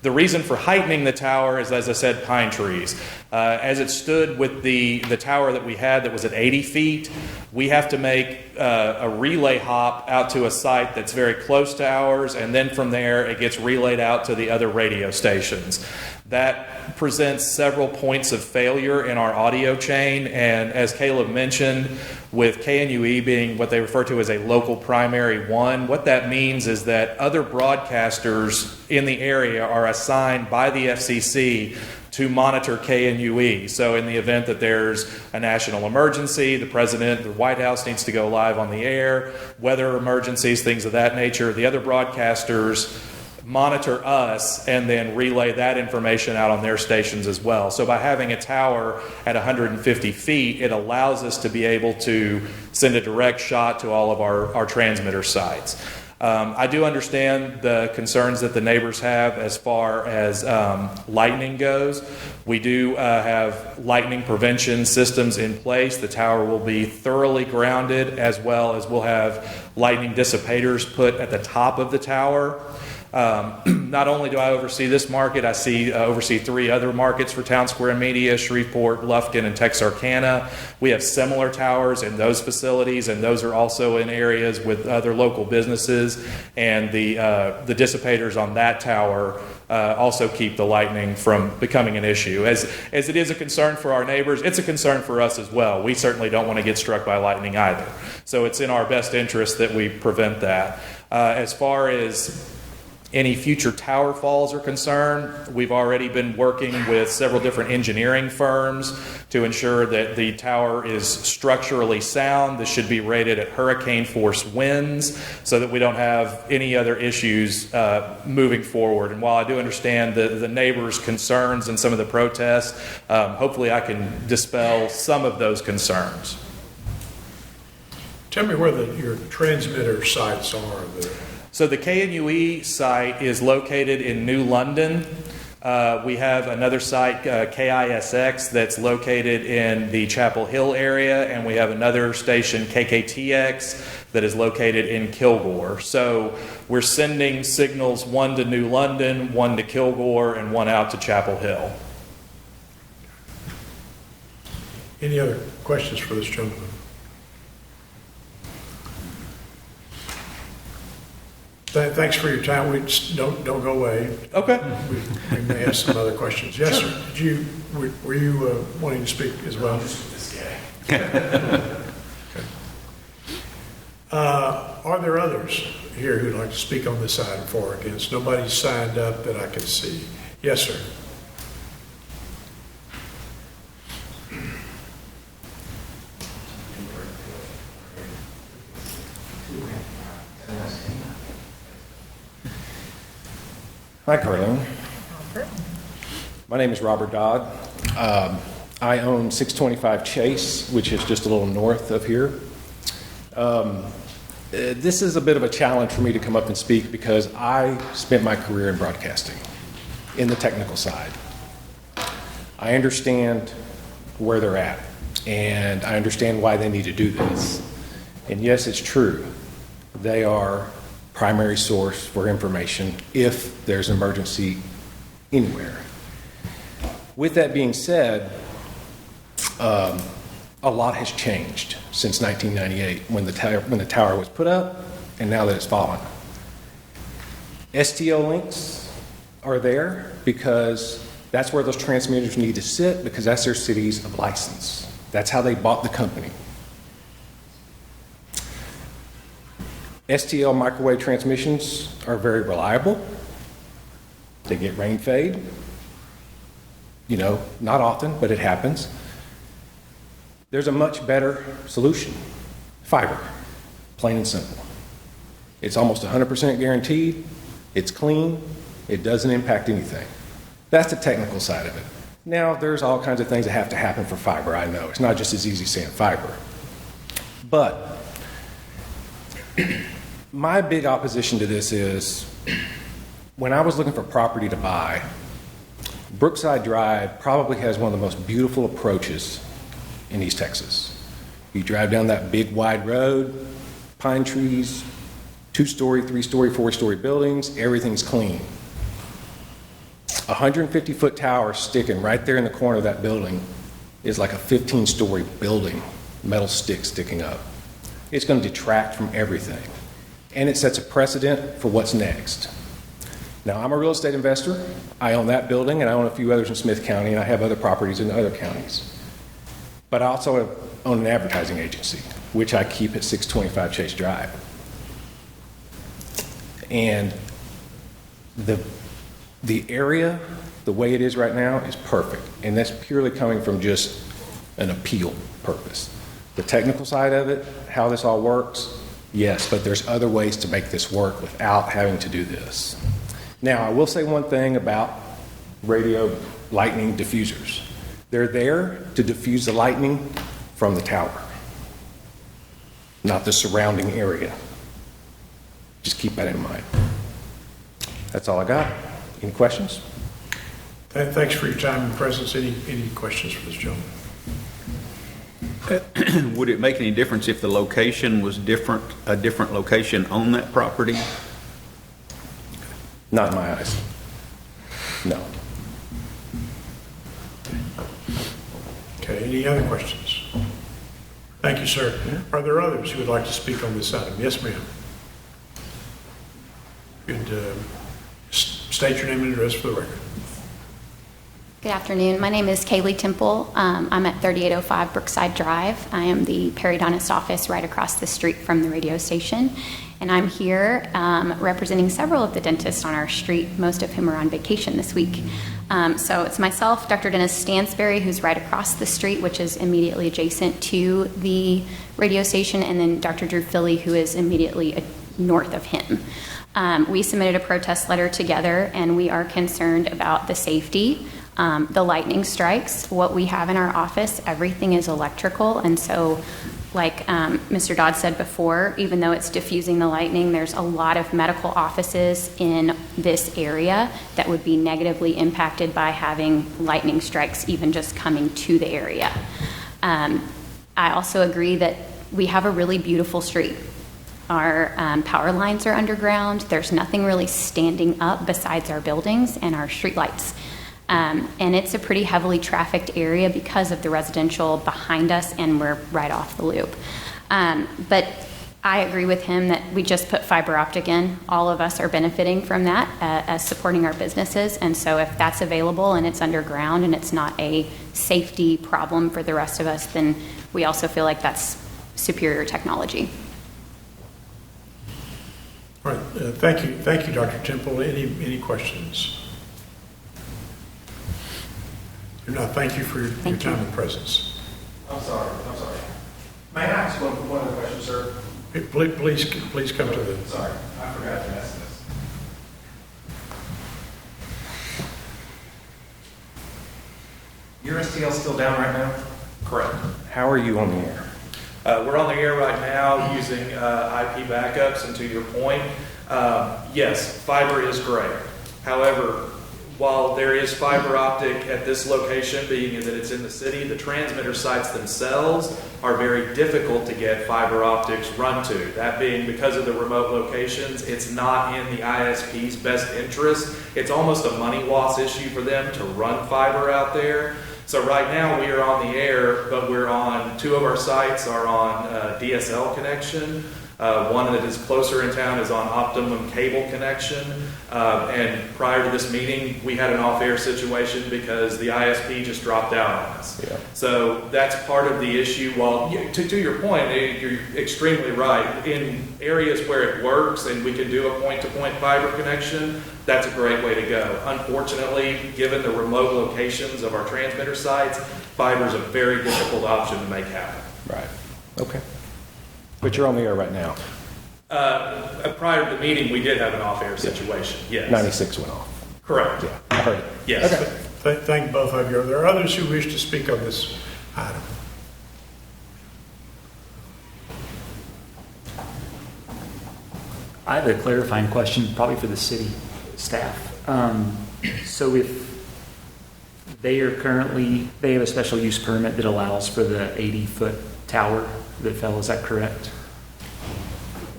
The reason for heightening the tower is, as I said, pine trees. As it stood with the tower that we had that was at 80 feet, we have to make a relay hop out to a site that's very close to ours, and then from there it gets relayed out to the other radio stations. That presents several points of failure in our audio chain, and as Caleb mentioned, with KNUE being what they refer to as a local primary one, what that means is that other broadcasters in the area are assigned by the FCC to monitor KNUE. So in the event that there's a national emergency, the President, the White House needs to go live on the air, weather emergencies, things of that nature, the other broadcasters monitor us and then relay that information out on their stations as well. So by having a tower at 150 feet, it allows us to be able to send a direct shot to all of our transmitter sites. I do understand the concerns that the neighbors have as far as lightning goes. We do have lightning prevention systems in place. The tower will be thoroughly grounded, as well as we'll have lightning dissipators put at the top of the tower. Not only do I oversee this market, I oversee 3 other markets for Town Square Media: Shreveport, Lufkin, and Texarkana. We have similar towers in those facilities, and those are also in areas with other local businesses. And the dissipators on that tower also keep the lightning from becoming an issue. As it is a concern for our neighbors, it's a concern for us as well. We certainly don't want to get struck by lightning either. So it's in our best interest that we prevent that. As far as any future tower falls are concerned, we've already been working with several different engineering firms to ensure that the tower is structurally sound. This should be rated at hurricane force winds so that we don't have any other issues moving forward. And while I do understand the neighbors' concerns and some of the protests, hopefully I can dispel some of those concerns. Tell me where your transmitter sites are. So the KNUE site is located in New London. We have another site, KISX, that's located in the Chapel Hill area, and we have another station, KKTX, that is located in Kilgore. So we're sending signals, one to New London, one to Kilgore, and one out to Chapel Hill. Any other questions for this gentleman? Thanks for your time. We just don't go away. Okay. We may have some other questions. Yes, sir. Were you wanting to speak as well? Okay. Are there others here who'd like to speak on this item for or against? Nobody's signed up that I can see. Yes, sir. Hi, Carlene. My name is Robert Dodd. I own 625 Chase, which is just a little north of here. This is a bit of a challenge for me to come up and speak because I spent my career in broadcasting, in the technical side. I understand where they're at, and I understand why they need to do this. And yes, it's true. They are primary source for information if there's an emergency anywhere. With that being said, a lot has changed since 1998 when the tower was put up and now that it's fallen. STL links are there because that's where those transmitters need to sit because that's their cities of license. That's how they bought the company. STL microwave transmissions are very reliable. They get rain fade. You know, not often, but it happens. There's a much better solution. Fiber, plain and simple. It's almost 100% guaranteed. It's clean. It doesn't impact anything. That's the technical side of it. Now, there's all kinds of things that have to happen for fiber, I know. It's not just as easy saying fiber. But my big opposition to this is when I was looking for property to buy, Brookside Drive probably has one of the most beautiful approaches in East Texas. You drive down that big wide road, pine trees, 2-story, 3-story, 4-story buildings, everything's clean. A 150-foot tower sticking right there in the corner of that building is like a 15-story building, metal stick sticking up. It's going to detract from everything. And it sets a precedent for what's next. Now, I'm a real estate investor. I own that building, and I own a few others in Smith County, and I have other properties in other counties. But I also own an advertising agency, which I keep at 625 Chase Drive. And the area, the way it is right now, is perfect. And that's purely coming from just an appeal purpose. The technical side of it, how this all works, yes, but there's other ways to make this work without having to do this. Now, I will say one thing about radio lightning diffusers. They're there to diffuse the lightning from the tower, not the surrounding area. Just keep that in mind. That's all I got. Any questions? Thanks for your time and presence. Any questions for this gentleman? Would it make any difference if the location was different, a different location on that property? Not in my eyes. No. Okay, any other questions? Thank you, sir. Are there others who would like to speak on this item? Yes, ma'am. Could state your name and address for the record. Good afternoon. My name is Kaylee Temple. I'm at 3805 Brookside Drive. I am the periodontist office right across the street from the radio station. And I'm here representing several of the dentists on our street, most of whom are on vacation this week. So it's myself, Dr. Dennis Stansberry, who's right across the street, which is immediately adjacent to the radio station, and then Dr. Drew Philly, who is immediately north of him. We submitted a protest letter together, and we are concerned about the safety, the lightning strikes. What we have in our office, everything is electrical, and so like Mr. Dodd said before, even though it's diffusing the lightning, there's a lot of medical offices in this area that would be negatively impacted by having lightning strikes even just coming to the area. I also agree that we have a really beautiful street. Our power lines are underground. There's nothing really standing up besides our buildings and our streetlights. And it's a pretty heavily trafficked area because of the residential behind us, and we're right off the loop. But I agree with him that we just put fiber optic in. All of us are benefiting from that as supporting our businesses. And so if that's available and it's underground and it's not a safety problem for the rest of us, then we also feel like that's superior technology. All right, thank you, Dr. Temple. Any questions? If not, thank you for your time and presence. I'm sorry. May I ask one other question, sir? Please come to the... Sorry, I forgot to ask this. Your STL still down right now? Correct. How are you on the air? We're on the air right now using IP backups, and to your point, yes, fiber is great. However, while there is fiber optic at this location, being that it's in the city, the transmitter sites themselves are very difficult to get fiber optics run to. That being because of the remote locations, it's not in the ISP's best interest. It's almost a money loss issue for them to run fiber out there. So right now we are on the air, but we're on, two of our sites are on DSL connection. One that is closer in town is on Optimum Cable Connection. And prior to this meeting, we had an off-air situation because the ISP just dropped out on us. Yeah. So that's part of the issue. Well, to your point, you're extremely right. In areas where it works and we can do a point-to-point fiber connection, that's a great way to go. Unfortunately, given the remote locations of our transmitter sites, fiber is a very difficult option to make happen. Right. Okay. But you're on the air right now. Prior to the meeting, we did have an off-air situation, yes. 96 went off. Correct. Yeah, I heard it. Yes. Okay. Thank both of you. Are there others who wish to speak on this item? I have a clarifying question, probably for the city staff. So if they have a special use permit that allows for the 80-foot tower that fell, is that correct?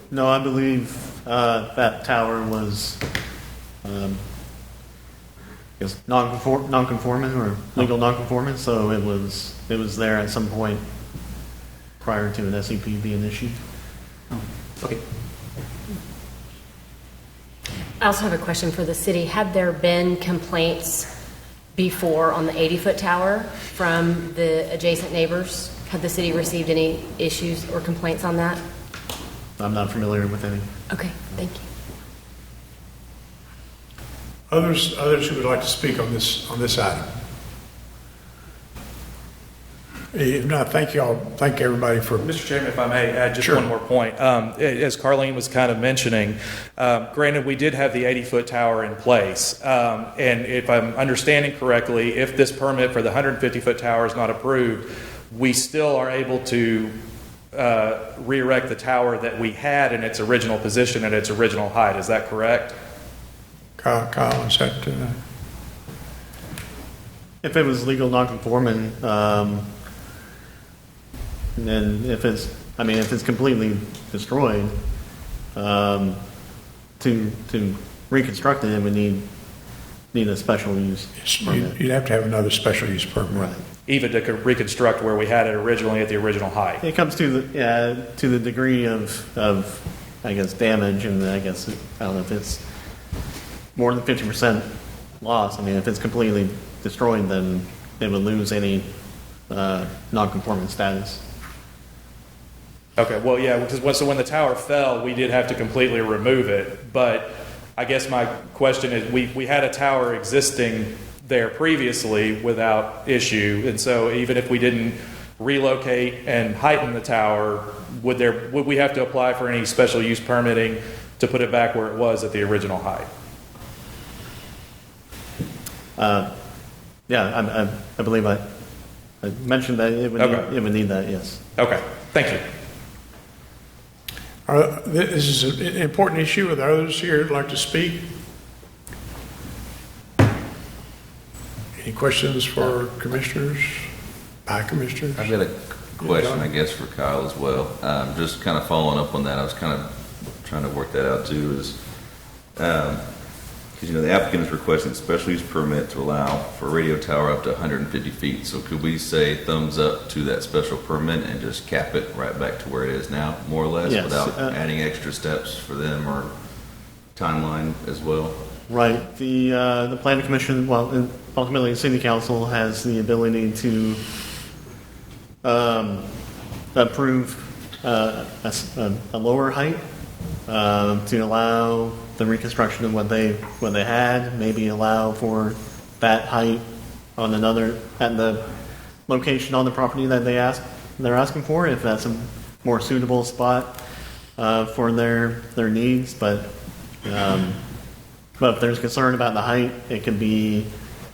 No, I believe that tower was I guess non-conforming or legal non-conforming, so it was there at some point prior to an SEP being issued. Oh, okay. I also have a question for the city. Had there been complaints before on the 80-foot tower from the adjacent neighbors? Had the city received any issues or complaints on that? I'm not familiar with any. Okay, thank you. Others who would like to speak on this item? If not, thank you all. Thank everybody for. Mr. Chairman, if I may add just Sure. one more point. As Carlene was kind of mentioning, granted, we did have the 80-foot tower in place. And if I'm understanding correctly, if this permit for the 150-foot tower is not approved, we still are able to re-erect the tower that we had in its original position at its original height. Is that correct? Kyle, is that? If it was legal non-conforming, then if it's completely destroyed, to reconstruct it, it would need a special use permit. You'd have to have another special use permit. Right. Even to reconstruct where we had it originally at the original height. It comes to the degree of I guess damage, and I guess I don't know if it's more than 50% loss. I mean, if it's completely destroyed, then it would lose any non-conforming status. Okay, well, yeah, because when the tower fell, we did have to completely remove it. But I guess my question is, we had a tower existing there previously without issue, and so even if we didn't relocate and heighten the tower, would we have to apply for any special use permitting to put it back where it was at the original height? Yeah, I believe I mentioned that it would need that. Yes. Okay. Thank you. This is an important issue. Are there others here who'd like to speak? Any questions for commissioners? By commissioners? I've got a question, I guess, for Kyle as well. Just kind of following up on that, I was kind of trying to work that out too. Is because the applicant is requesting a special use permit to allow for a radio tower up to 150 feet. So could we say thumbs up to that special permit and just cap it right back to where it is now, more or less, Yes, without adding extra steps for them or timeline as well? Right. The planning commission, well, and ultimately the city council has the ability to approve a lower height to allow the reconstruction of what they had, maybe allow for that height on at the location on the property that they're asking for, if that's a more suitable spot for their needs. But if there's concern about the height, it could be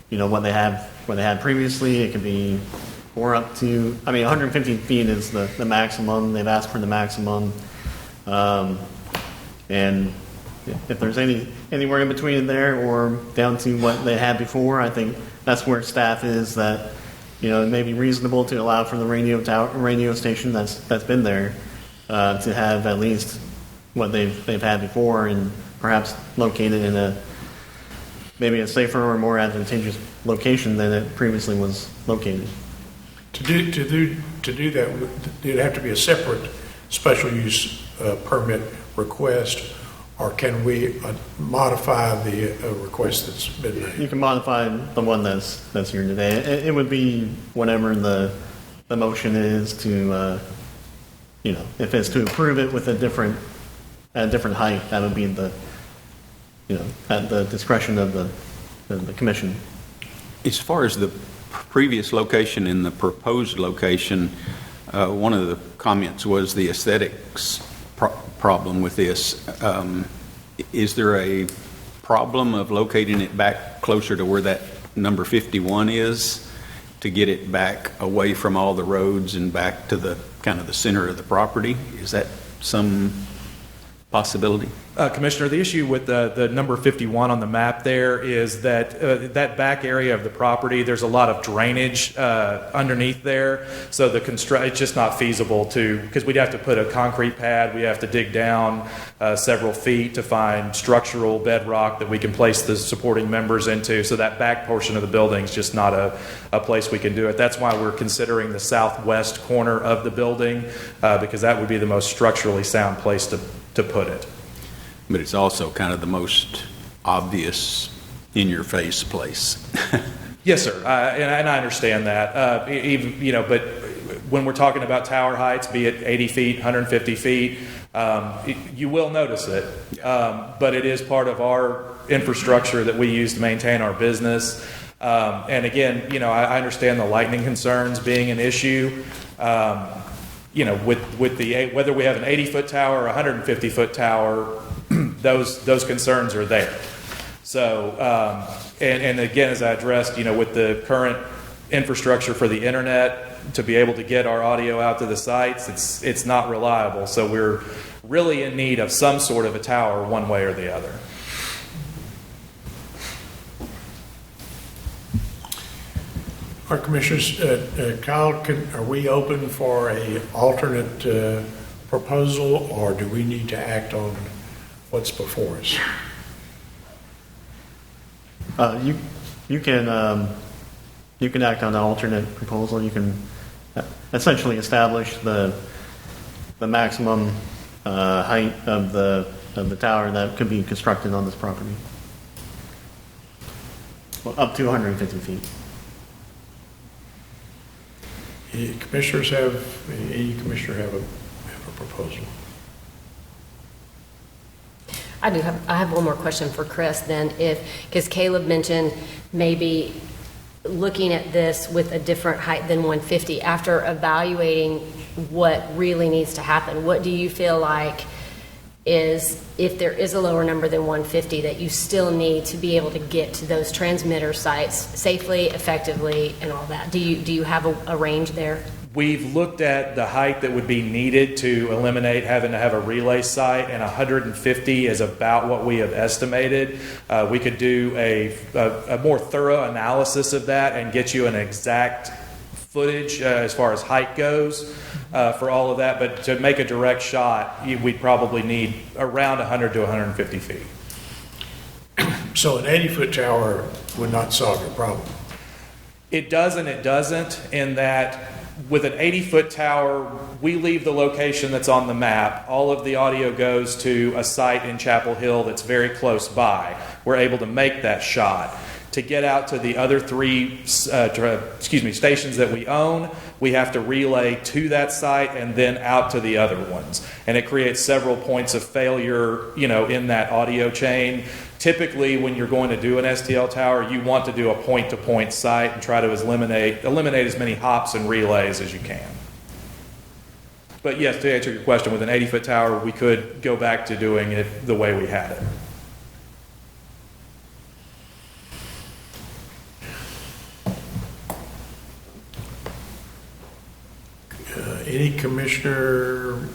what they had previously. It could be or up to 150 feet is the maximum. They've asked for the maximum, and if there's anywhere in between there or down to what they had before, I think that's where staff is. That it may be reasonable to allow for the radio station that's been there to have at least what they've had before, and perhaps located in maybe a safer or more advantageous location than it previously was located. To do that, it'd have to be a separate special use permit request, or can we modify the request that's been made? You can modify the one that's here today. It would be whatever the motion is to, if it's to approve it with a different height, that would be at the discretion of the commission. As far as the previous location and the proposed location, one of the comments was the aesthetics problem with this. Is there a problem of locating it back closer to where that number 51 is, to get it back away from all the roads and back to the kind of the center of the property? Is that some possibility? Commissioner, the issue with the number 51 on the map there is that that back area of the property, there's a lot of drainage underneath there. So it's just not feasible because we'd have to put a concrete pad, we have to dig down several feet to find structural bedrock that we can place the supporting members into. So that back portion of the building is just not a place we can do it. That's why we're considering the southwest corner of the building, because that would be the most structurally sound place to put it. But it's also kind of the most obvious in-your-face place. Yes, sir, and I understand that. But when we're talking about tower heights, be it 80 feet, 150 feet, you will notice it. But it is part of our infrastructure that we use to maintain our business. And again, I understand the lighting concerns being an issue. With whether we have an 80-foot tower or a 150-foot tower, those concerns are there. So, and again, as I addressed, with the current infrastructure for the internet, to be able to get our audio out to the sites, it's not reliable. So we're really in need of some sort of a tower, one way or the other. Our commissioners, Kyle, are we open for a alternate proposal, or do we need to act on what's before us? You can act on the alternate proposal. You can essentially establish the maximum height of the tower that could be constructed on this property. Well, up to 150 feet. Any commissioner have a proposal? I have one more question for Chris then, because Caleb mentioned maybe looking at this with a different height than 150. After evaluating what really needs to happen, what do you feel like is, if there is a lower number than 150, that you still need to be able to get to those transmitter sites safely, effectively, and all that? Do you have a range there? We've looked at the height that would be needed to eliminate having to have a relay site, and 150 is about what we have estimated. We could do a more thorough analysis of that and get you an exact footage as far as height goes for all of that. But to make a direct shot, we'd probably need around 100 to 150 feet. So an 80-foot tower would not solve your problem? It does and it doesn't, in that with an 80-foot tower, we leave the location that's on the map. All of the audio goes to a site in Chapel Hill that's very close by. We're able to make that shot. To get out to the other three stations that we own, we have to relay to that site and then out to the other ones. And it creates several points of failure, in that audio chain. Typically, when you're going to do an STL tower, you want to do a point-to-point site and try to eliminate as many hops and relays as you can. But yes, to answer your question, with an 80-foot tower, we could go back to doing it the way we had it. Any commissioner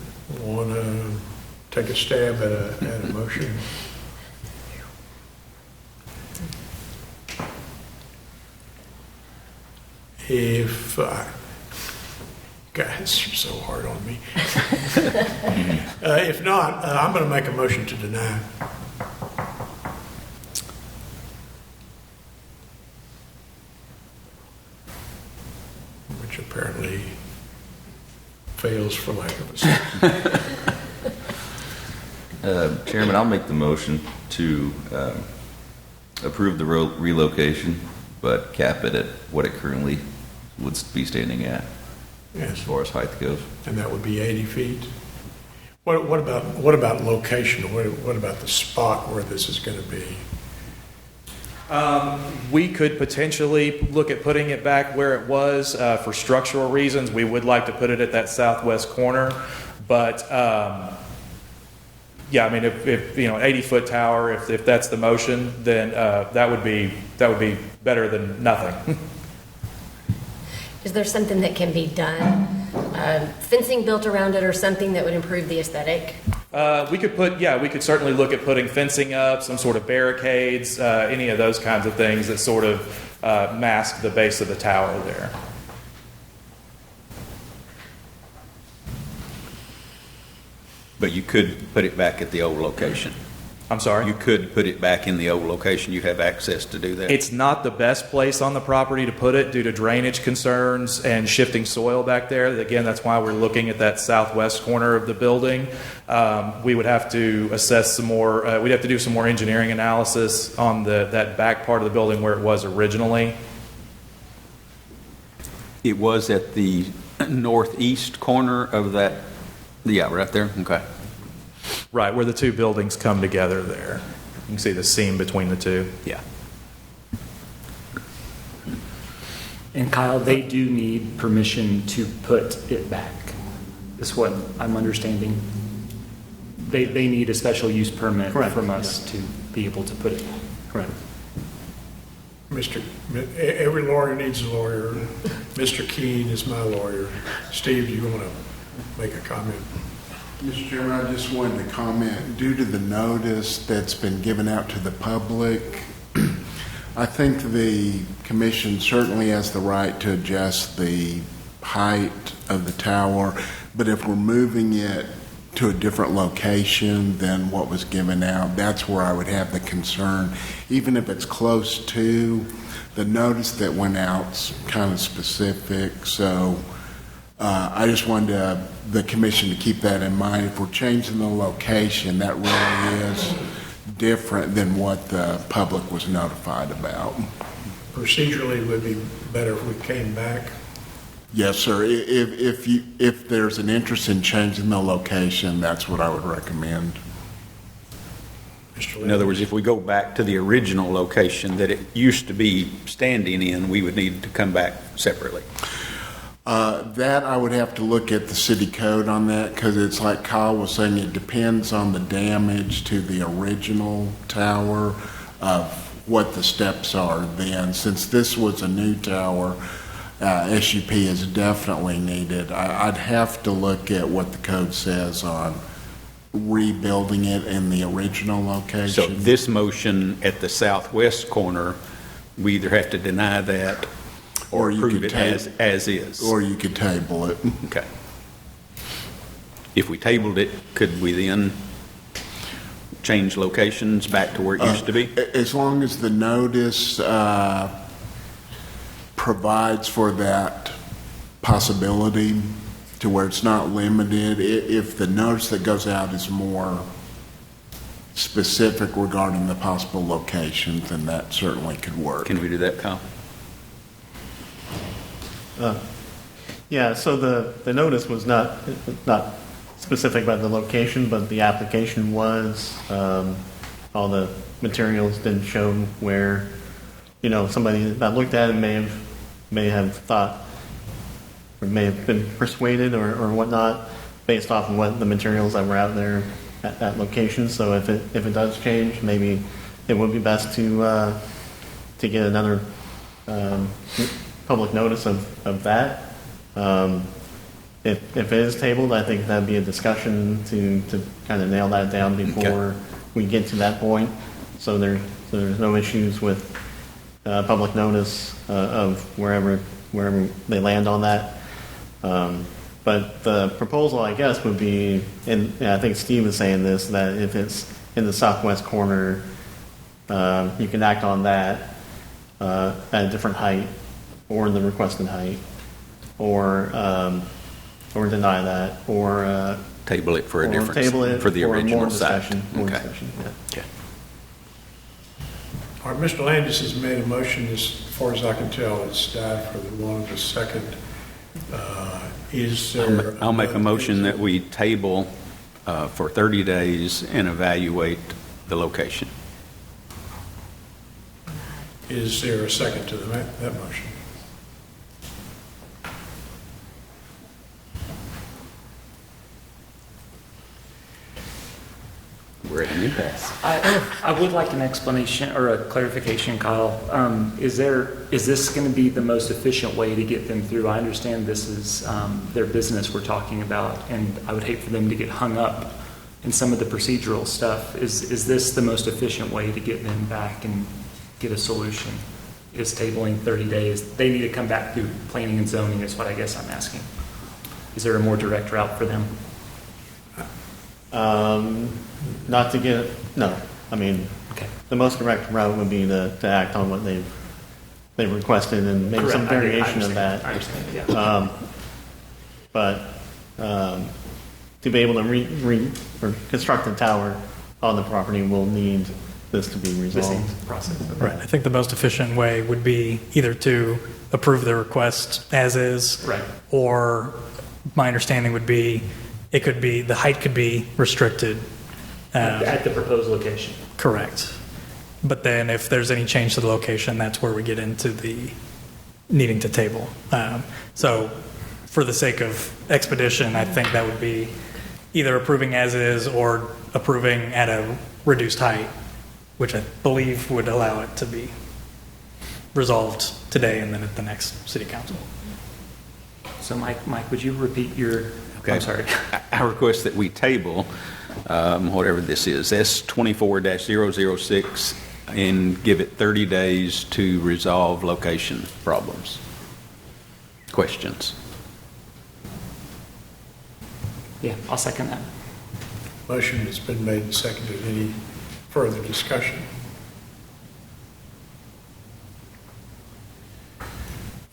want to take a stab at a motion? Guys, you're so hard on me. If not, I'm going to make a motion to deny. Which apparently fails for lack of a second. Chairman, I'll make the motion to approve the relocation, but cap it at what it currently would be standing at as Yes, far as height goes. and that would be 80 feet. What about location? What about the spot where this is going to be? We could potentially look at putting it back where it was for structural reasons. We would like to put it at that southwest corner, but yeah, I mean, if 80-foot tower, if that's the motion, then that would be better than nothing. Is there something that can be done, fencing built around it or something that would improve the aesthetic? We could certainly look at putting fencing up, some sort of barricades, any of those kinds of things that sort of mask the base of the tower there. But you could put it back at the old location. I'm sorry? You could put it back in the old location. You have access to do that. It's not the best place on the property to put it due to drainage concerns and shifting soil back there. Again, that's why we're looking at that southwest corner of the building. We would have to assess some more, we'd have to do some more engineering analysis on that back part of the building where it was originally. It was at the northeast corner of that, yeah, right there, okay. Right, where the two buildings come together there. You can see the seam between the two. Yeah. And Kyle, they do need permission to put it back, is what I'm understanding. They need a special use permit Correct. from us to be able to put it back. Correct. Every lawyer needs a lawyer. Mr. Keene is my lawyer. Steve, do you want to make a comment? Mr. Chairman, I just wanted to comment, due to the notice that's been given out to the public, I think the commission certainly has the right to adjust the height of the tower, but if we're moving it to a different location than what was given out, that's where I would have the concern. Even if it's close to, the notice that went out's kind of specific, so I just wanted the commission to keep that in mind. If we're changing the location, that really is different than what the public was notified about. Procedurally, it would be better if we came back. Yes, sir. If there's an interest in changing the location, that's what I would recommend. In other words, if we go back to the original location that it used to be standing in, we would need to come back separately. That I would have to look at the city code on that, because it's like Kyle was saying, it depends on the damage to the original tower of what the steps are then. Since this was a new tower, SUP is definitely needed. I'd have to look at what the code says on rebuilding it in the original location. So this motion at the southwest corner, we either have to deny that or approve it as is. Or you could table it. Okay. If we tabled it, could we then change locations back to where it used to be? As long as the notice provides for that possibility to where it's not limited. If the notice that goes out is more specific regarding the possible locations, then that certainly could work. Can we do that, Kyle? Yeah, so the notice was not specific about the location, but the application was. All the materials didn't show where, somebody that looked at it may have thought or may have been persuaded or whatnot based off of what the materials that were out there at that location. So if it does change, maybe it would be best to get another public notice of that. If it is tabled, I think that'd be a discussion to kind of nail that down before we get to that point. So there's no issues with public notice of wherever they land on that. But the proposal, I guess, would be, and I think Steve is saying this, that if it's in the southwest corner, you can act on that at a different height or the requested height, or deny that, or table it for a Or different, table it for the for more original site. discussion, more Okay. discussion, yeah. Okay. All right, Mr. Landis has made a motion, as far as I can tell, it's died for the one of the second. Is there? I'll make a motion that we table for 30 days and evaluate the location. Is there a second to that motion? We're at an impasse. I would like an explanation or a clarification, Kyle. Is this going to be the most efficient way to get them through? I understand this is their business we're talking about, and I would hate for them to get hung up in some of the procedural stuff. Is this the most efficient way to get them back and get a solution? Is tabling 30 days? They need to come back through planning and zoning is what I guess I'm asking. Is there a more direct route for them? Not to get, no. I mean, the most direct route would be to act on what they've requested and maybe some Correct. I variation of understand. that. I understand, yeah. But to be able to or construct the tower on the property, we'll need this to be The same resolved. process. Right. I think the most efficient way would be either to approve the request as is. Right. Or my understanding would be, it could be, the height could be restricted. At the proposed location. Correct. But then if there's any change to the location, that's where we get into the needing to table. So for the sake of expedition, I think that would be either approving as is or approving at a reduced height, which I believe would allow it to be resolved today and then at the next city council. So Mike, would you repeat your, Okay. I'm sorry. I request that we table whatever this is, S24-006, and give it 30 days to resolve location problems. Questions? Yeah, I'll second that. Motion has been made and seconded. Any further discussion?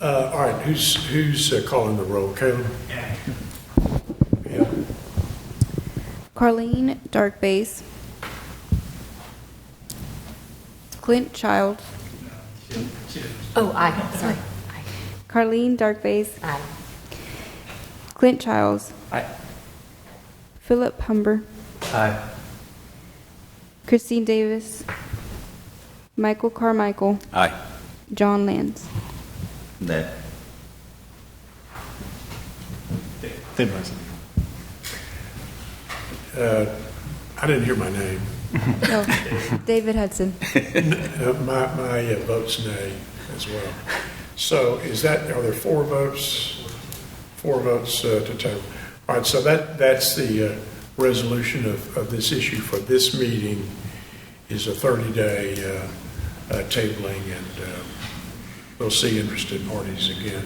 All right, who's calling the roll? Caleb? Yeah. Carleen Darkbase. Clint Child. Oh, aye, sorry. Carleen Darkbase. Aye. Clint Childs. Aye. Philip Humber. Aye. Christine Davis. Michael Carmichael. Aye. John Lands. Nay. Dave Bryson. I didn't hear my name. Oh, David Hudson. My vote's nay as well. So are there four votes? Four votes to table. All right, so that's the resolution of this issue for this meeting is a 30-day tabling, and we'll see interested parties again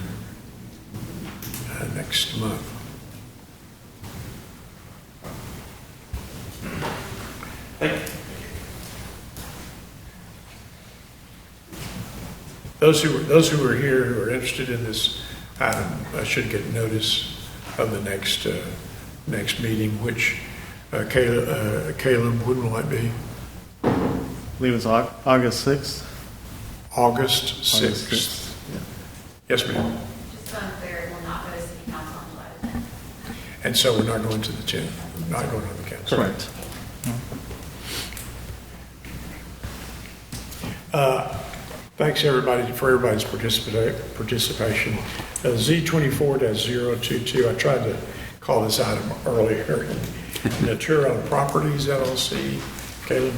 next month. Those who are here who are interested in this item should get notice of the next meeting, which Caleb, when will that be? I believe it's August 6th. August 6th. August 6th, yeah. Yes, ma'am. Just so I'm clear, it will not go to city council on July 10th. And so we're not going to the 10th, not going to the council. Correct. Thanks, everybody, for everybody's participation. Z24-022, I tried to call this item earlier. Natura Properties LLC. Caleb?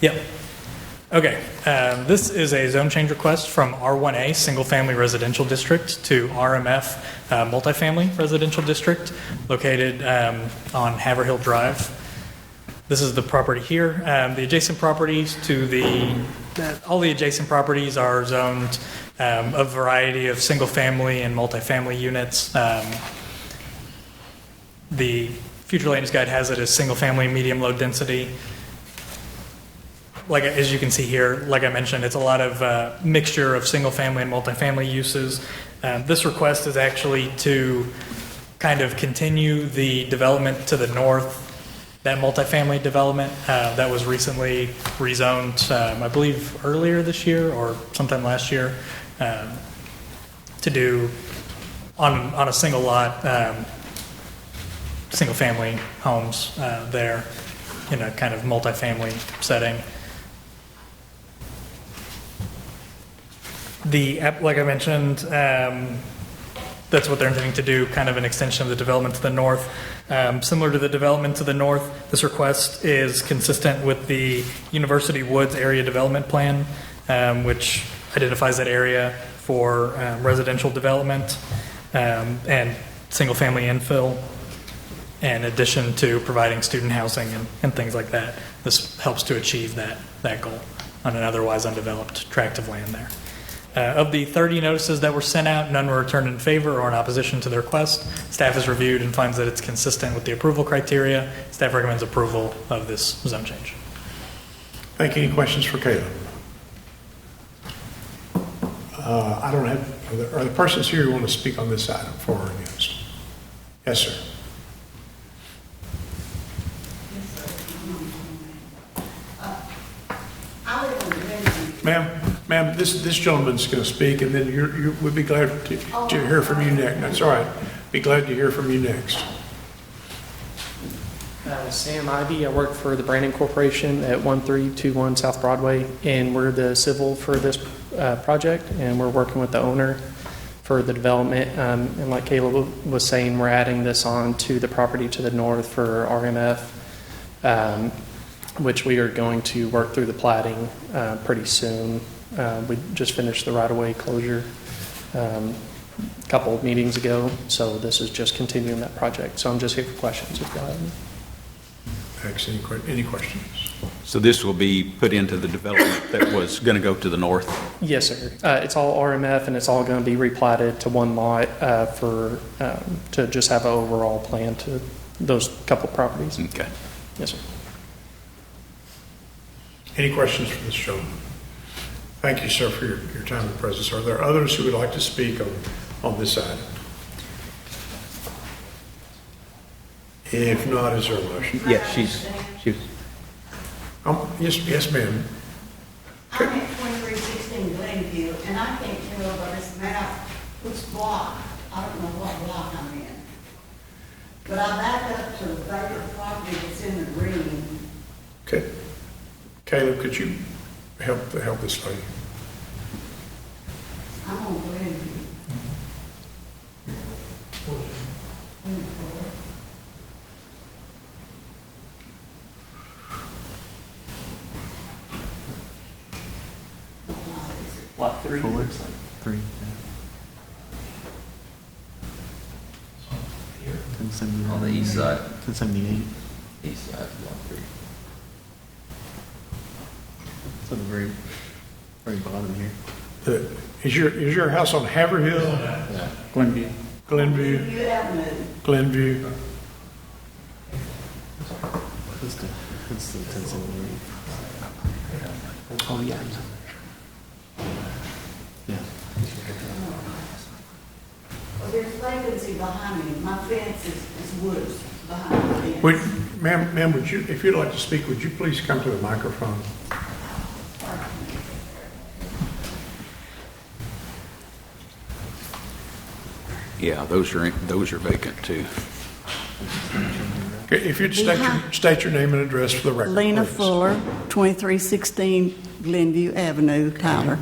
Yep. Okay. This is a zone change request from R1A, Single Family Residential District, to RMF, Multifamily Residential District, located on Haverhill Drive. This is the property here. The adjacent properties all the adjacent properties are zoned a variety of single family and multifamily units. The future land use guide has it as single family, medium low density. Like, as you can see here, like I mentioned, it's a lot of mixture of single family and multifamily uses. This request is actually to kind of continue the development to the north, that multifamily development that was recently rezoned, I believe earlier this year or sometime last year, to do on a single lot, single family homes there in a kind of multifamily setting. Like I mentioned, that's what they're intending to do, kind of an extension of the development to the north. Similar to the development to the north, this request is consistent with the University Woods Area Development Plan, which identifies that area for residential development and single-family infill, in addition to providing student housing and things like that. This helps to achieve that goal on an otherwise undeveloped tract of land there. Of the 30 notices that were sent out, none were returned in favor or in opposition to the request. Staff has reviewed and finds that it's consistent with the approval criteria. Staff recommends approval of this zone change. Thank you. Any questions for Caleb? I don't have, are the persons here who want to speak on this item for or against? Yes, sir. Ma'am, this gentleman's going to speak, and then we'll be glad to hear from you next. That's all right. Be glad to hear from you next. Sam Ivey. I work for the Brandon Corporation at 1321 South Broadway, and we're the civil for this project, and we're working with the owner for the development. And like Caleb was saying, we're adding this on to the property to the north for RMF, which we are going to work through the plating pretty soon. We just finished the right-of-way closure a couple of meetings ago, so this is just continuing that project. So I'm just here for questions if y'all have any. Thanks. Any questions? So this will be put into the development that was going to go to the north? Yes, sir. It's all RMF, and it's all going to be replatted to one lot to just have an overall plan to those couple properties. Okay. Yes, sir. Any questions for this gentleman? Thank you, sir, for your time and presence. Are there others who would like to speak on this item? If not, is there a motion? Yes, she's. Yes, ma'am. I'm at 2316 Glenview, and I can't tell by this map which block. I don't know what block I'm in. But I back up to the vacant property that's in the green. Okay. Caleb, could you help this lady? I'm on Glenview. Lot 3. Looks like 3. 1078. On the east side. 1078. East side, lot 3. It's at the very bottom here. Is your house on Haverhill? Yeah. Glenview. Glenview. Glenview Avenue. Glenview. That's the 1078. Oh, yeah. Yeah. Well, there's vacancy behind me. My fence is woods behind me. Ma'am, would you, if you'd like to speak, would you please come to the microphone? Yeah, those are vacant too. Okay, if you'd state your name and address for the record, Lena please. Fuller, 2316 Glenview Avenue, Tyler.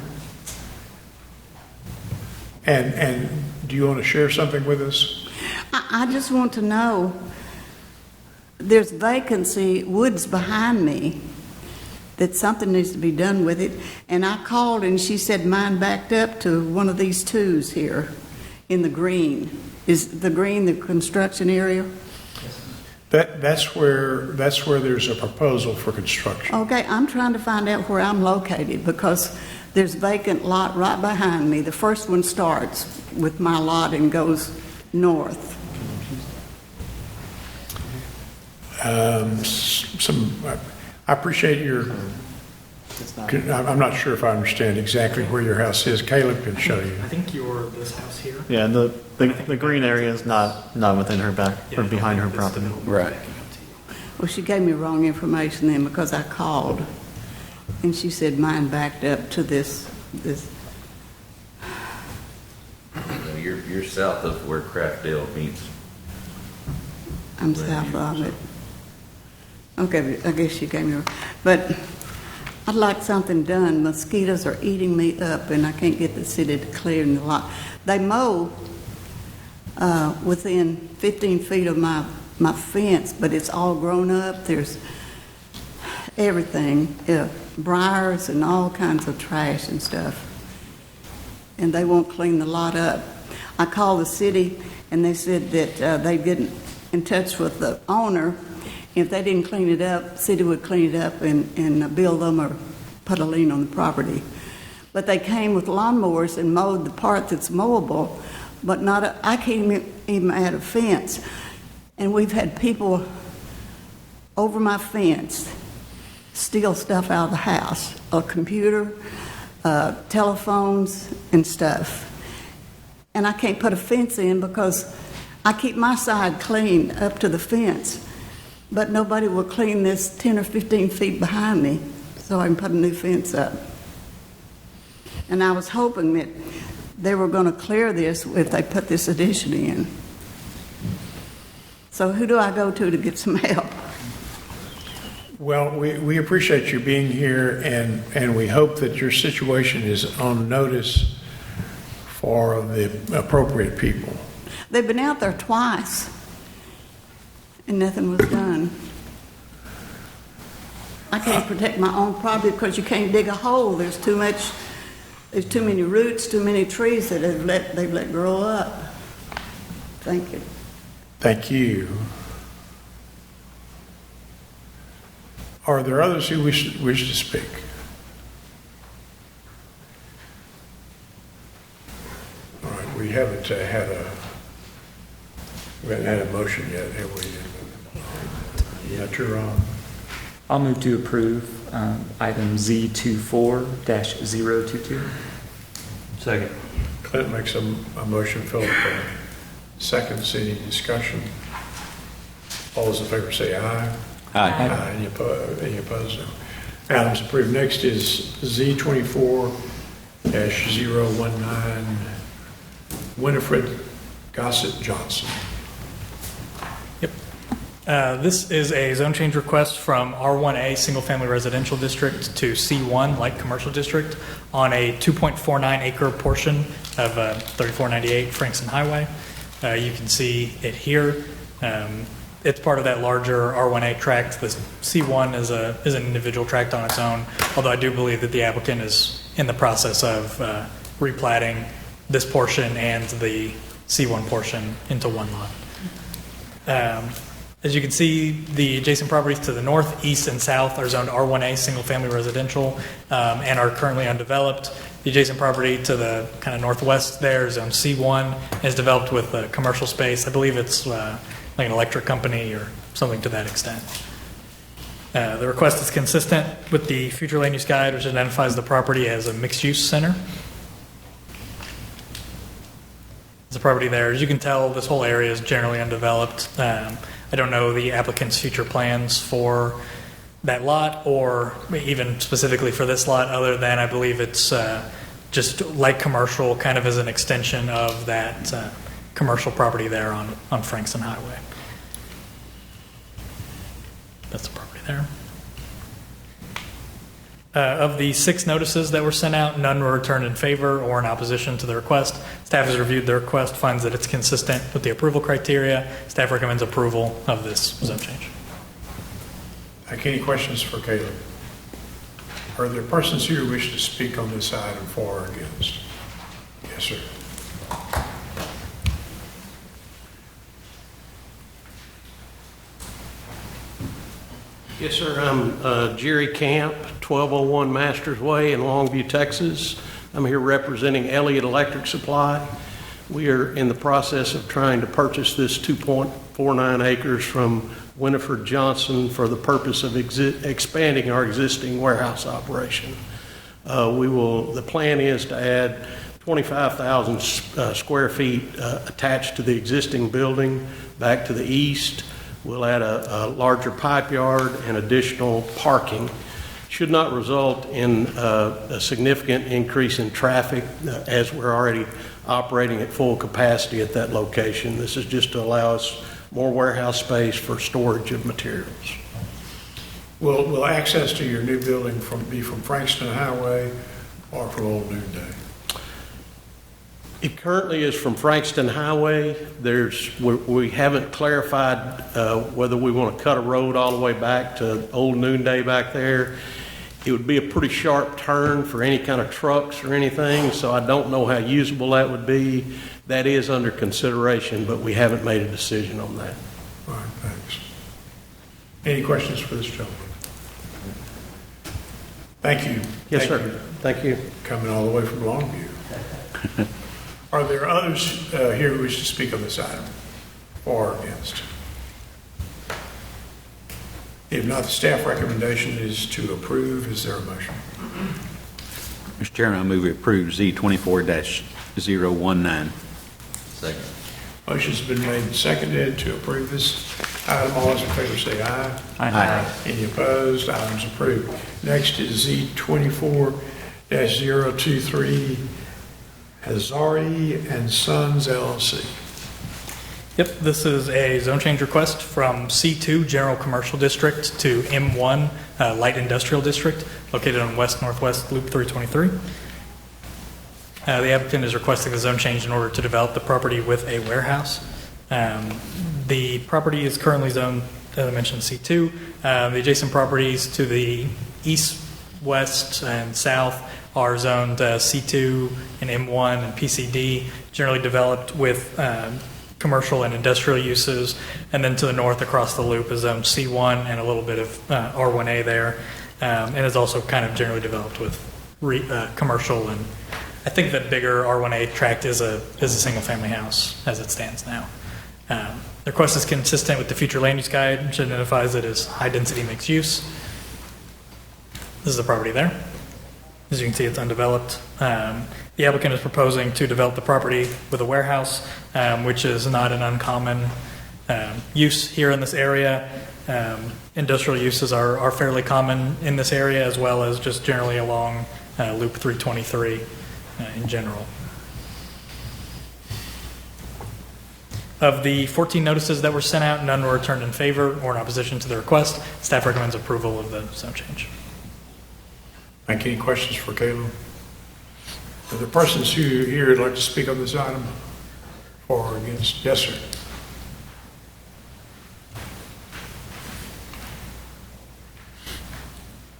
And do you want to share something with us? I just want to know, there's vacancy, woods behind me, that something needs to be done with it. And I called and she said mine backed up to one of these twos here in the green. Is the green the construction area? That's where there's a proposal for construction. Okay, I'm trying to find out where I'm located because there's vacant lot right behind me. The first one starts with my lot and goes north. I appreciate your It's not. I'm not sure if I understand exactly where your house is. Caleb can show you. I think you're this house here. Yeah, the green area is not within her back, or behind her property. Right. Well, she gave me wrong information then because I called, and she said mine backed up to this. You're south of where Craftdale meets. I'm south of it. Okay, I guess she gave me, but I'd like something done. Mosquitoes are eating me up, and I can't get the city to clear the lot. They mow within 15 feet of my fence, but it's all grown up. There's everything, briars and all kinds of trash and stuff, and they won't clean the lot up. I called the city, and they said that they'd get in touch with the owner. If they didn't clean it up, the city would clean it up and bill them or put a lien on the property. But they came with lawnmowers and mowed the part that's mowable, but I can't even add a fence. And we've had people over my fence steal stuff out of the house, a computer, telephones, and stuff. And I can't put a fence in because I keep my side clean up to the fence, but nobody will clean this 10 or 15 feet behind me so I can put a new fence up. And I was hoping that they were going to clear this if they put this addition in. So who do I go to get some help? Well, we appreciate you being here, and we hope that your situation is on notice for the appropriate people. They've been out there twice, and nothing was done. I can't protect my own property because you can't dig a hole. There's too many roots, too many trees that they've let grow up. Thank you. Thank you. Are there others who wish to speak? All right, we haven't had a motion yet, have we? Yeah, you're on. I'll move to approve item Z24-022. Second. Clint makes a motion, Philip seconds. Any discussion? All those in favor say aye. Aye. Any opposed? No. Items approved. Next is Z24-019, Winifred Gossett Johnson. This is a zone change request from R1A Single Family Residential District to C1 Light Commercial District on a 2.49 acre portion of 3498 Frankston Highway. You can see it here. It's part of that larger R1A tract. The C1 is an individual tract on its own, although I do believe that the applicant is in the process of replatting this portion and the C1 portion into one lot. As you can see, the adjacent properties to the north, east, and south are zoned R1A Single Family Residential and are currently undeveloped. The adjacent property to the kind of northwest there is zoned C1 and is developed with a commercial space. I believe it's like an electric company or something to that extent. The request is consistent with the future land use guide, which identifies the property as a mixed-use center. There's a property there. As you can tell, this whole area is generally undeveloped. I don't know the applicant's future plans for that lot or even specifically for this lot, other than I believe it's just light commercial, kind of as an extension of that commercial property there on Frankston Highway. That's the property there. Of the 6 notices that were sent out, none were returned in favor or in opposition to the request. Staff has reviewed the request, finds that it's consistent with the approval criteria. Staff recommends approval of this zone change. Any questions for Caleb? Are there persons here who wish to speak on this item for or against? Yes, sir. Yes, sir. I'm Jerry Camp, 1201 Masters Way in Longview, Texas. I'm here representing Elliott Electric Supply. We are in the process of trying to purchase this 2.49 acres from Winifred Johnson for the purpose of expanding our existing warehouse operation. The plan is to add 25,000 square feet attached to the existing building back to the east. We'll add a larger pipe yard and additional parking. Should not result in a significant increase in traffic as we're already operating at full capacity at that location. This is just to allow us more warehouse space for storage of materials. Will access to your new building be from Frankston Highway or from Old Noonday? It currently is from Frankston Highway. We haven't clarified whether we want to cut a road all the way back to Old Noonday back there. It would be a pretty sharp turn for any kind of trucks or anything, so I don't know how usable that would be. That is under consideration, but we haven't made a decision on that. All right, thanks. Any questions for this gentleman? Thank you. Yes, sir. Thank you. Coming all the way from Longview. Are there others here who wish to speak on this item for or against? If not, the staff recommendation is to approve. Is there a motion? Mr. Chairman, I move we approve Z24-019. Second. Motion's been made and seconded to approve this item. All those in favor say aye. Aye. Any opposed? Item's approved. Next is Z24-023, Hazari and Sons LLC. Yep, this is a zone change request from C2 General Commercial District to M1 Light Industrial District, located on west-northwest Loop 323. The applicant is requesting the zone change in order to develop the property with a warehouse. The property is currently zoned, as I mentioned, C2. The adjacent properties to the east, west, and south are zoned C2 and M1 and PCD, generally developed with commercial and industrial uses, and then to the north across the loop is zoned C1 and a little bit of R1A there, and is also kind of generally developed with commercial, and I think that bigger R1A tract is a single family house as it stands now. The request is consistent with the future land use guide, which identifies it as high density mixed use. This is the property there. As you can see, it's undeveloped. The applicant is proposing to develop the property with a warehouse, which is not an uncommon use here in this area. Industrial uses are fairly common in this area, as well as just generally along Loop 323 in general. Of the 14 notices that were sent out, none were returned in favor or in opposition to the request. Staff recommends approval of the zone change. Thank you. Any questions for Caleb? Are there persons who here would like to speak on this item for or against? Yes, sir.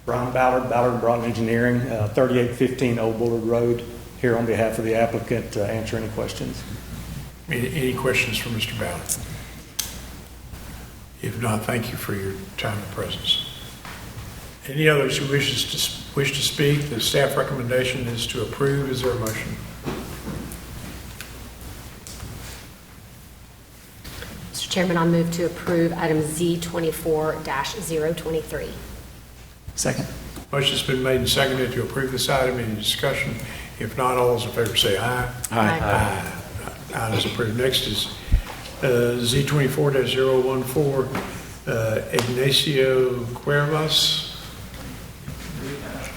Brian Ballard, Ballard Broughton Engineering, 3815 Old Bullard Road, here on behalf of the applicant to answer any questions. Any questions for Mr. Ballard? If not, thank you for your time and presence. Any others who wish to speak? The staff recommendation is to approve. Is there a motion? Mr. Chairman, I'll move to approve item Z24-023. Second. Motion's been made and seconded to approve this item. Any discussion? If not, all those in favor say aye. Aye. Item is approved. Next is Z24-014, Ignacio Cuervas.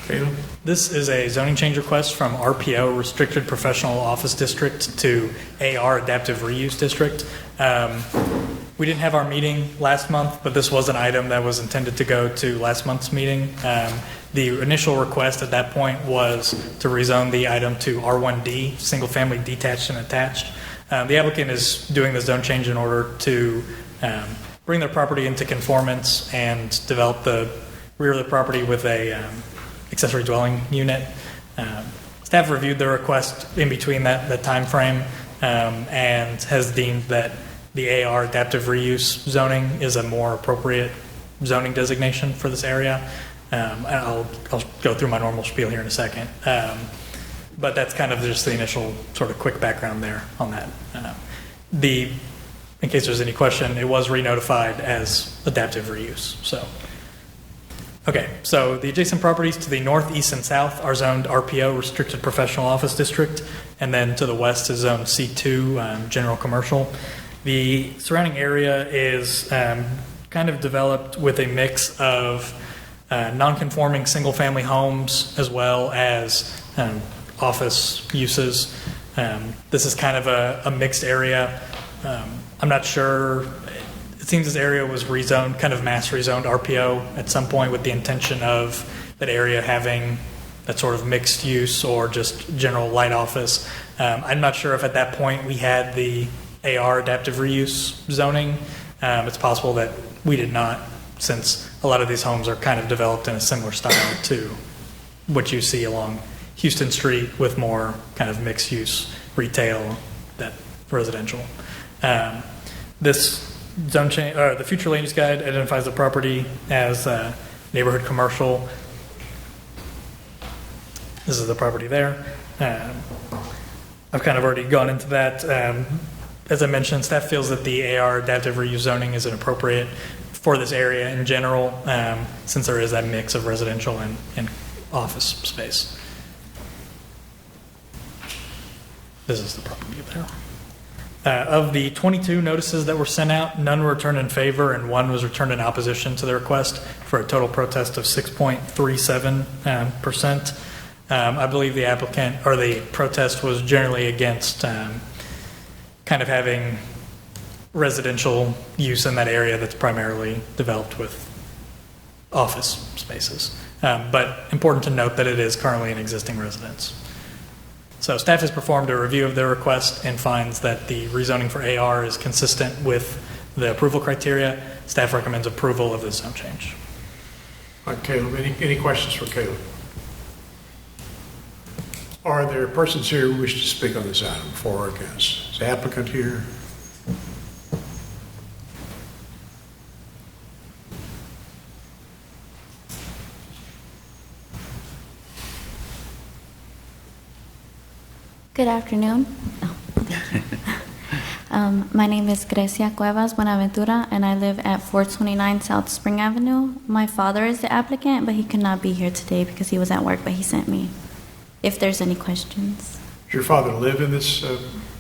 Caleb? This is a zoning change request from RPO, Restricted Professional Office District, to AR, Adaptive Reuse District. We didn't have our meeting last month, but this was an item that was intended to go to last month's meeting. The initial request at that point was to rezone the item to R1D, single family detached and attached. The applicant is doing the zone change in order to bring their property into conformance and develop the rear of the property with a accessory dwelling unit. Staff reviewed the request in between that time frame and has deemed that the AR, adaptive reuse zoning, is a more appropriate zoning designation for this area. I'll go through my normal spiel here in a second. But that's kind of just the initial sort of quick background there on that. The in case there's any question, it was re-notified as adaptive reuse, so. Okay, so the adjacent properties to the north, east, and south are zoned RPO, Restricted Professional Office District, and then to the west is zoned C2, General Commercial. The surrounding area is kind of developed with a mix of non-conforming single-family homes as well as office uses. This is kind of a mixed area. I'm not sure. It seems this area was rezoned, kind of mass rezoned RPO at some point with the intention of that area having that sort of mixed use or just general light office. I'm not sure if at that point we had the AR adaptive reuse zoning. It's possible that we did not, since a lot of these homes are kind of developed in a similar style to what you see along Houston Street with more kind of mixed use retail that residential. This zone change, or the future land use guide identifies the property as neighborhood commercial. This is the property there. I've kind of already gone into that. As I mentioned, staff feels that the AR adaptive reuse zoning is inappropriate for this area in general, since there is that mix of residential and office space. This is the property there. Of the 22 notices that were sent out, none were returned in favor and one was returned in opposition to the request for a total protest of 6.37%. I believe the applicant or the protest was generally against kind of having residential use in that area that's primarily developed with office spaces. But important to note that it is currently an existing residence. So staff has performed a review of their request and finds that the rezoning for AR is consistent with the approval criteria. Staff recommends approval of the zone change. All right, Caleb, any questions for Caleb? Are there persons here who wish to speak on this item for or against? Is the applicant here? Good afternoon. My name is Grecia Cuevas Buenaventura, and I live at 429 South Spring Avenue. My father is the applicant, but he could not be here today because he was at work, but he sent me. If there's any questions. Does your father live in this?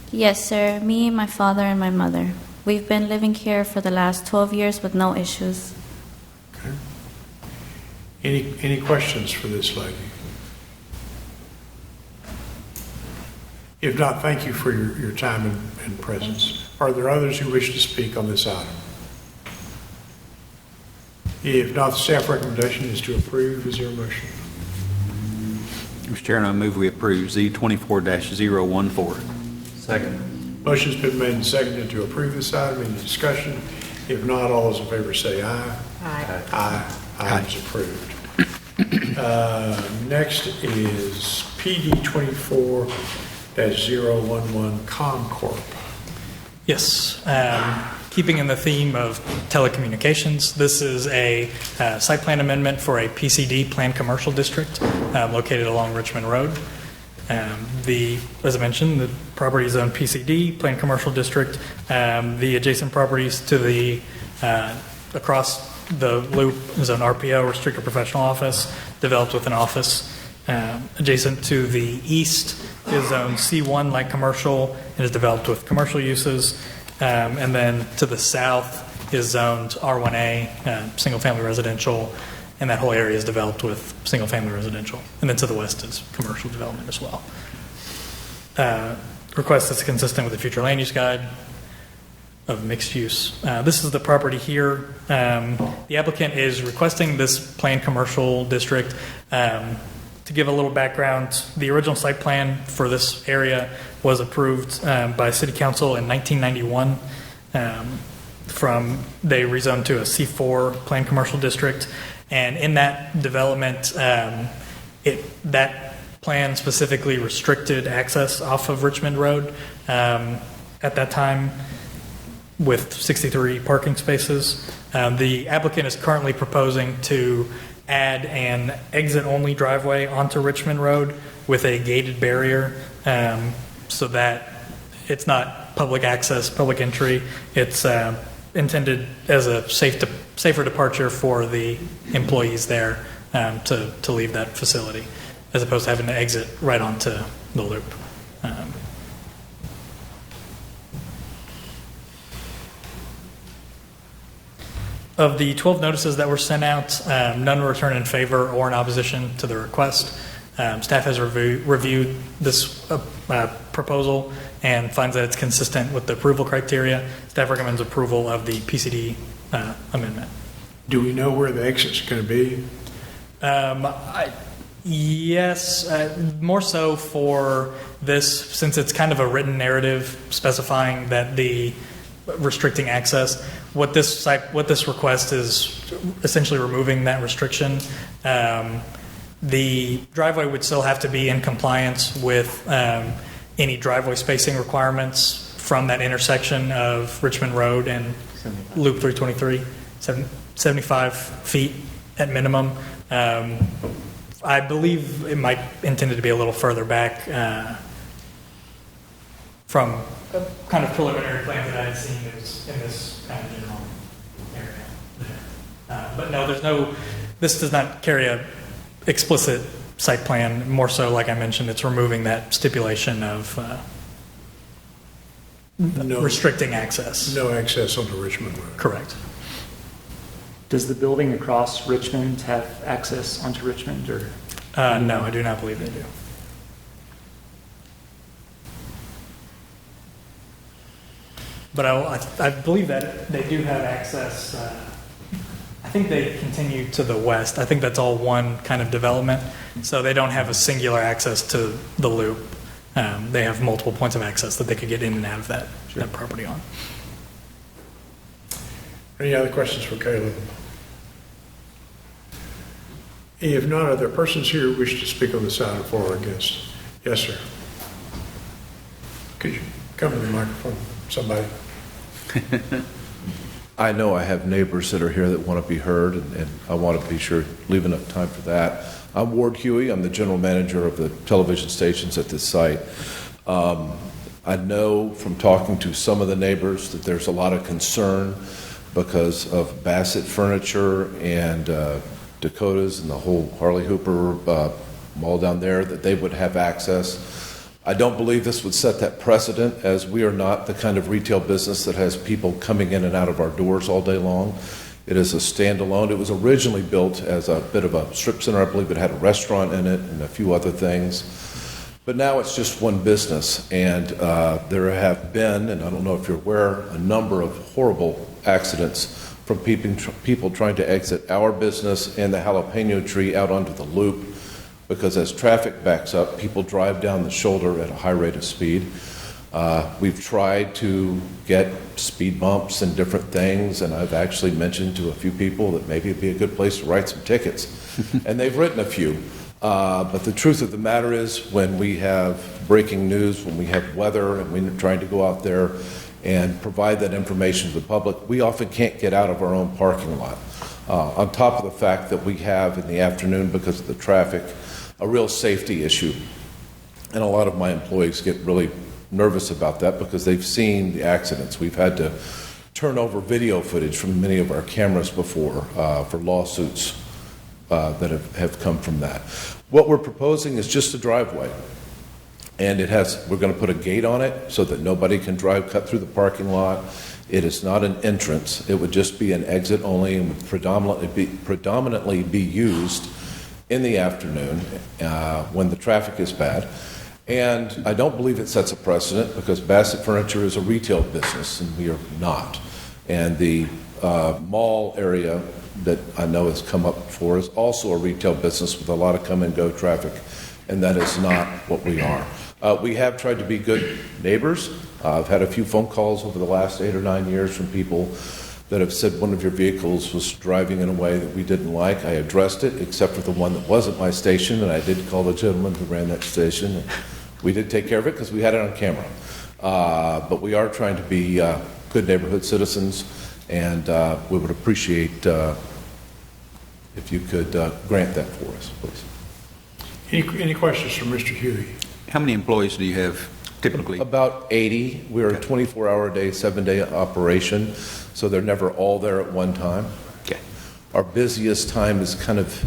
Yes, sir. Me, my father, and my mother. We've been living here for the last 12 years with no issues. Okay. Any questions for this lady? If not, thank you for your time and presence. Are there others who wish to speak on this item? If not, the staff recommendation is to approve. Is there a motion? Mr. Chairman, I move we approve Z24-014. Second. Motion's been made and seconded to approve this item. Any discussion? If not, all those in favor say aye. Aye. Aye. Item is approved. Next is PD 24-011 ComCorp. Yes. Keeping in the theme of telecommunications, this is a site plan amendment for a PCD, Planned Commercial District, located along Richmond Road. As I mentioned, the property is zoned PCD, Planned Commercial District. The adjacent properties to the across the loop is an RPO, Restricted Professional Office, developed with an office. Adjacent to the east is zoned C1 Light Commercial and is developed with commercial uses. And then to the south is zoned R1A, single-family residential, and that whole area is developed with single-family residential. And then to the west is commercial development as well. Request that's consistent with the future land use guide of mixed use. This is the property here. The applicant is requesting this planned commercial district. To give a little background, the original site plan for this area was approved by City Council in 1991. They rezoned to a C4 planned commercial district, and in that development, that plan specifically restricted access off of Richmond Road at that time with 63 parking spaces. The applicant is currently proposing to add an exit-only driveway onto Richmond Road with a gated barrier so that it's not public access, public entry. It's intended as a safer departure for the employees there to leave that facility, as opposed to having to exit right onto the loop. Of the 12 notices that were sent out, none were returned in favor or in opposition to the request. Staff has reviewed this proposal and finds that it's consistent with the approval criteria. Staff recommends approval of the PCD amendment. Do we know where the exit's going to be? Yes, more so for this, since it's kind of a written narrative specifying that the restricting access. What this request is essentially removing that restriction. The driveway would still have to be in compliance with any driveway spacing requirements from that intersection of Richmond Road and Loop 323, 75 feet at minimum. I believe it might intended to be a little further back from a kind of preliminary plan that I had seen. It was in this kind of general area there. But no, this does not carry a explicit site plan. More so, like I mentioned, it's removing that stipulation of restricting access. No access onto Richmond Road. Correct. Does the building across Richmond have access onto Richmond, or? No, I do not believe they do. But I believe that they do have access. I think they continue to the west. I think that's all one kind of development. So they don't have a singular access to the loop. They have multiple points of access that they could get in and out of that property on. Any other questions for Caleb? If not, are there persons here who wish to speak on this item for or against? Yes, sir. Could you come to the microphone, somebody? I know I have neighbors that are here that want to be heard, and I want to be sure to leave enough time for that. I'm Ward Huey. I'm the general manager of the television stations at this site. I know from talking to some of the neighbors that there's a lot of concern because of Bassett Furniture and Dakota's and the whole Harley Hooper mall down there, that they would have access. I don't believe this would set that precedent, as we are not the kind of retail business that has people coming in and out of our doors all day long. It is a standalone. It was originally built as a bit of a strip center. I believe it had a restaurant in it and a few other things. But now it's just one business, and there have been, and I don't know if you're aware, a number of horrible accidents from people trying to exit our business and the Jalapeno Tree out onto the loop, because as traffic backs up, people drive down the shoulder at a high rate of speed. We've tried to get speed bumps and different things, and I've actually mentioned to a few people that maybe it'd be a good place to write some tickets. And they've written a few. But the truth of the matter is, when we have breaking news, when we have weather, and we're trying to go out there and provide that information to the public, we often can't get out of our own parking lot. On top of the fact that we have in the afternoon, because of the traffic, a real safety issue. And a lot of my employees get really nervous about that because they've seen the accidents. We've had to turn over video footage from many of our cameras before for lawsuits that have come from that. What we're proposing is just a driveway. And we're going to put a gate on it so that nobody can cut through the parking lot. It is not an entrance. It would just be an exit only, and would predominantly be used in the afternoon when the traffic is bad. And I don't believe it sets a precedent, because Bassett Furniture is a retail business and we are not. And the mall area that I know has come up before is also a retail business with a lot of come and go traffic, and that is not what we are. We have tried to be good neighbors. I've had a few phone calls over the last 8 or 9 years from people that have said one of your vehicles was driving in a way that we didn't like. I addressed it, except for the one that wasn't my station, and I did call the gentleman who ran that station. And we did take care of it because we had it on camera. But we are trying to be good neighborhood citizens, and we would appreciate if you could grant that for us, please. Any questions from Mr. Huey? How many employees do you have? typically? About 80. We're a 24-hour-a-day, 7-day operation, so they're never all there at one time. Okay. Our busiest time is kind of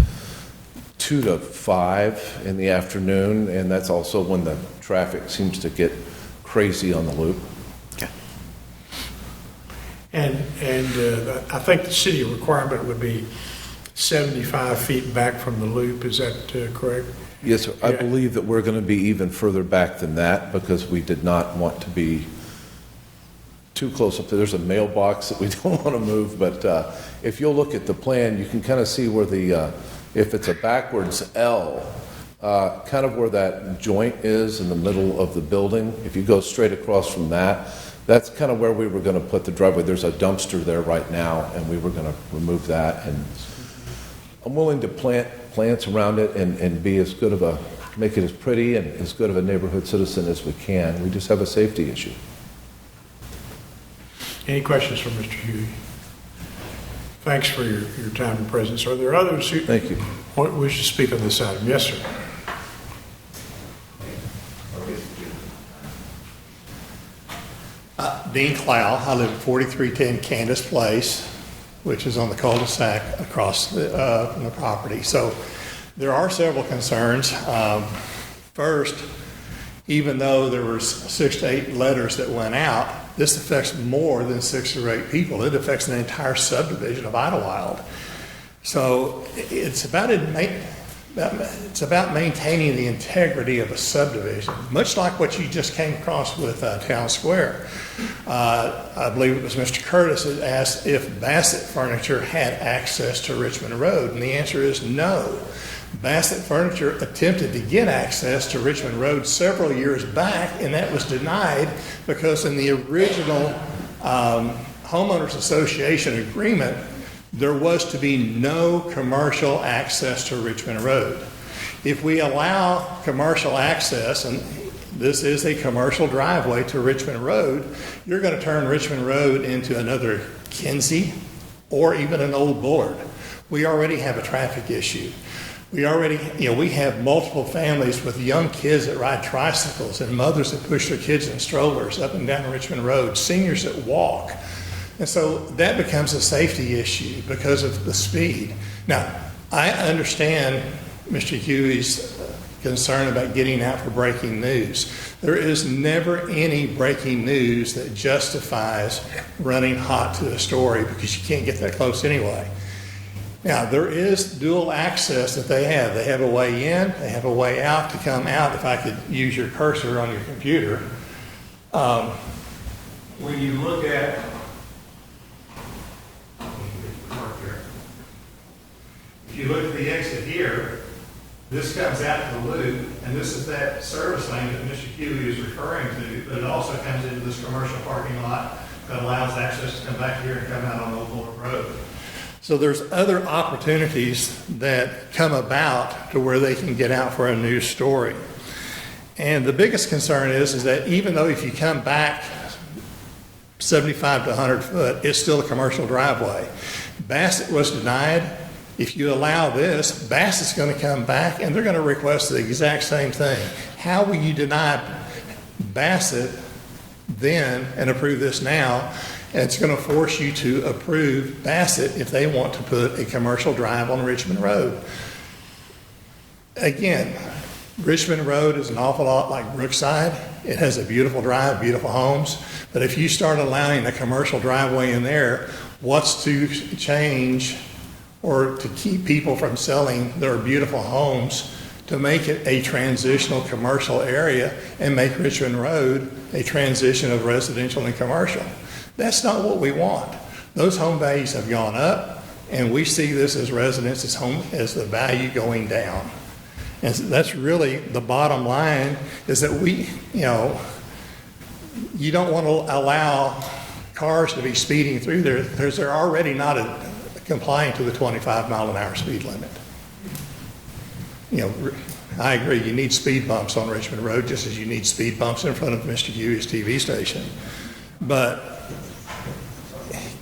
2 to 5 in the afternoon, and that's also when the traffic seems to get crazy on the loop. Okay. And I think the city requirement would be 75 feet back from the loop. Is that correct? Yes, sir. I Yeah. believe that we're going to be even further back than that because we did not want to be too close up there. There's a mailbox that we don't want to move, but if you'll look at the plan, you can kind of see where the, if it's a backwards L, kind of where that joint is in the middle of the building. If you go straight across from that, that's kind of where we were going to put the driveway. There's a dumpster there right now, and we were going to remove that. And I'm willing to plant plants around it and be as good of a, make it as pretty and as good of a neighborhood citizen as we can. We just have a safety issue. Any questions for Mr. Huey? Thanks for your time and presence. Are there others who Thank you. wish to speak on this item? Yes, sir. Dean Clow. I live at 4310 Candace Place, which is on the cul-de-sac across the property. So there are several concerns. First, even though there were 6 to 8 letters that went out, this affects more than 6 or 8 people. It affects an entire subdivision of Idlewild. So it's about maintaining the integrity of a subdivision, much like what you just came across with Town Square. I believe it was Mr. Curtis that asked if Bassett Furniture had access to Richmond Road, and the answer is no. Bassett Furniture attempted to get access to Richmond Road several years back, and that was denied because in the original Homeowners Association agreement, there was to be no commercial access to Richmond Road. If we allow commercial access, and this is a commercial driveway to Richmond Road, you're going to turn Richmond Road into another Kinsey or even an Old Bullard. We already have a traffic issue. We have multiple families with young kids that ride tricycles and mothers that push their kids in strollers up and down Richmond Road, seniors that walk. And so that becomes a safety issue because of the speed. Now, I understand Mr. Huey's concern about getting out for breaking news. There is never any breaking news that justifies running hot to a story because you can't get that close anyway. Now, there is dual access that they have. They have a way in, they have a way out to come out, if I could use your cursor on your computer. When you look at if you look at the exit here, this comes out to the loop, and this is that service lane that Mr. Huey is referring to, but it also comes into this commercial parking lot that allows access to come back here and come out on Old Bullard Road. So there's other opportunities that come about to where they can get out for a news story. And the biggest concern is that even though if you come back 75 to 100 foot, it's still a commercial driveway. Bassett was denied. If you allow this, Bassett's going to come back and they're going to request the exact same thing. How will you deny Bassett then and approve this now? And it's going to force you to approve Bassett if they want to put a commercial drive on Richmond Road. Again, Richmond Road is an awful lot like Brookside. It has a beautiful drive, beautiful homes. But if you start allowing a commercial driveway in there, what's to change or to keep people from selling their beautiful homes to make it a transitional commercial area and make Richmond Road a transition of residential and commercial? That's not what we want. Those home values have gone up, and we see this as residents as the value going down. And so that's really the bottom line, is that you don't want to allow cars to be speeding through there. They're already not complying to the 25 mile an hour speed limit. I agree, you need speed bumps on Richmond Road just as you need speed bumps in front of Mr. Huey's TV station. But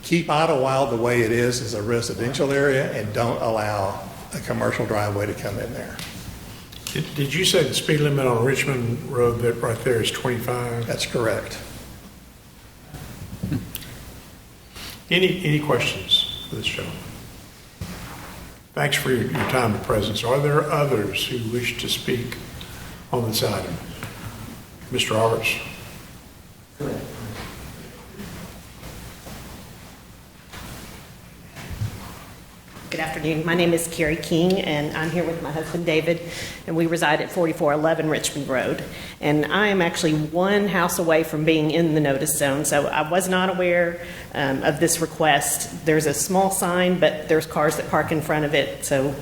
keep Idlewild the way it is as a residential area and don't allow a commercial driveway to come in there. Did you say the speed limit on Richmond Road that right there is 25? That's correct. Any questions for this gentleman? Thanks for your time and presence. Are there others who wish to speak on this item? Mr. Roberts? Good afternoon. My name is Carrie King, and I'm here with my husband, David, and we reside at 4411 Richmond Road. And I am actually one house away from being in the notice zone, so I was not aware of this request. There's a small sign, but there's cars that park in front of it, so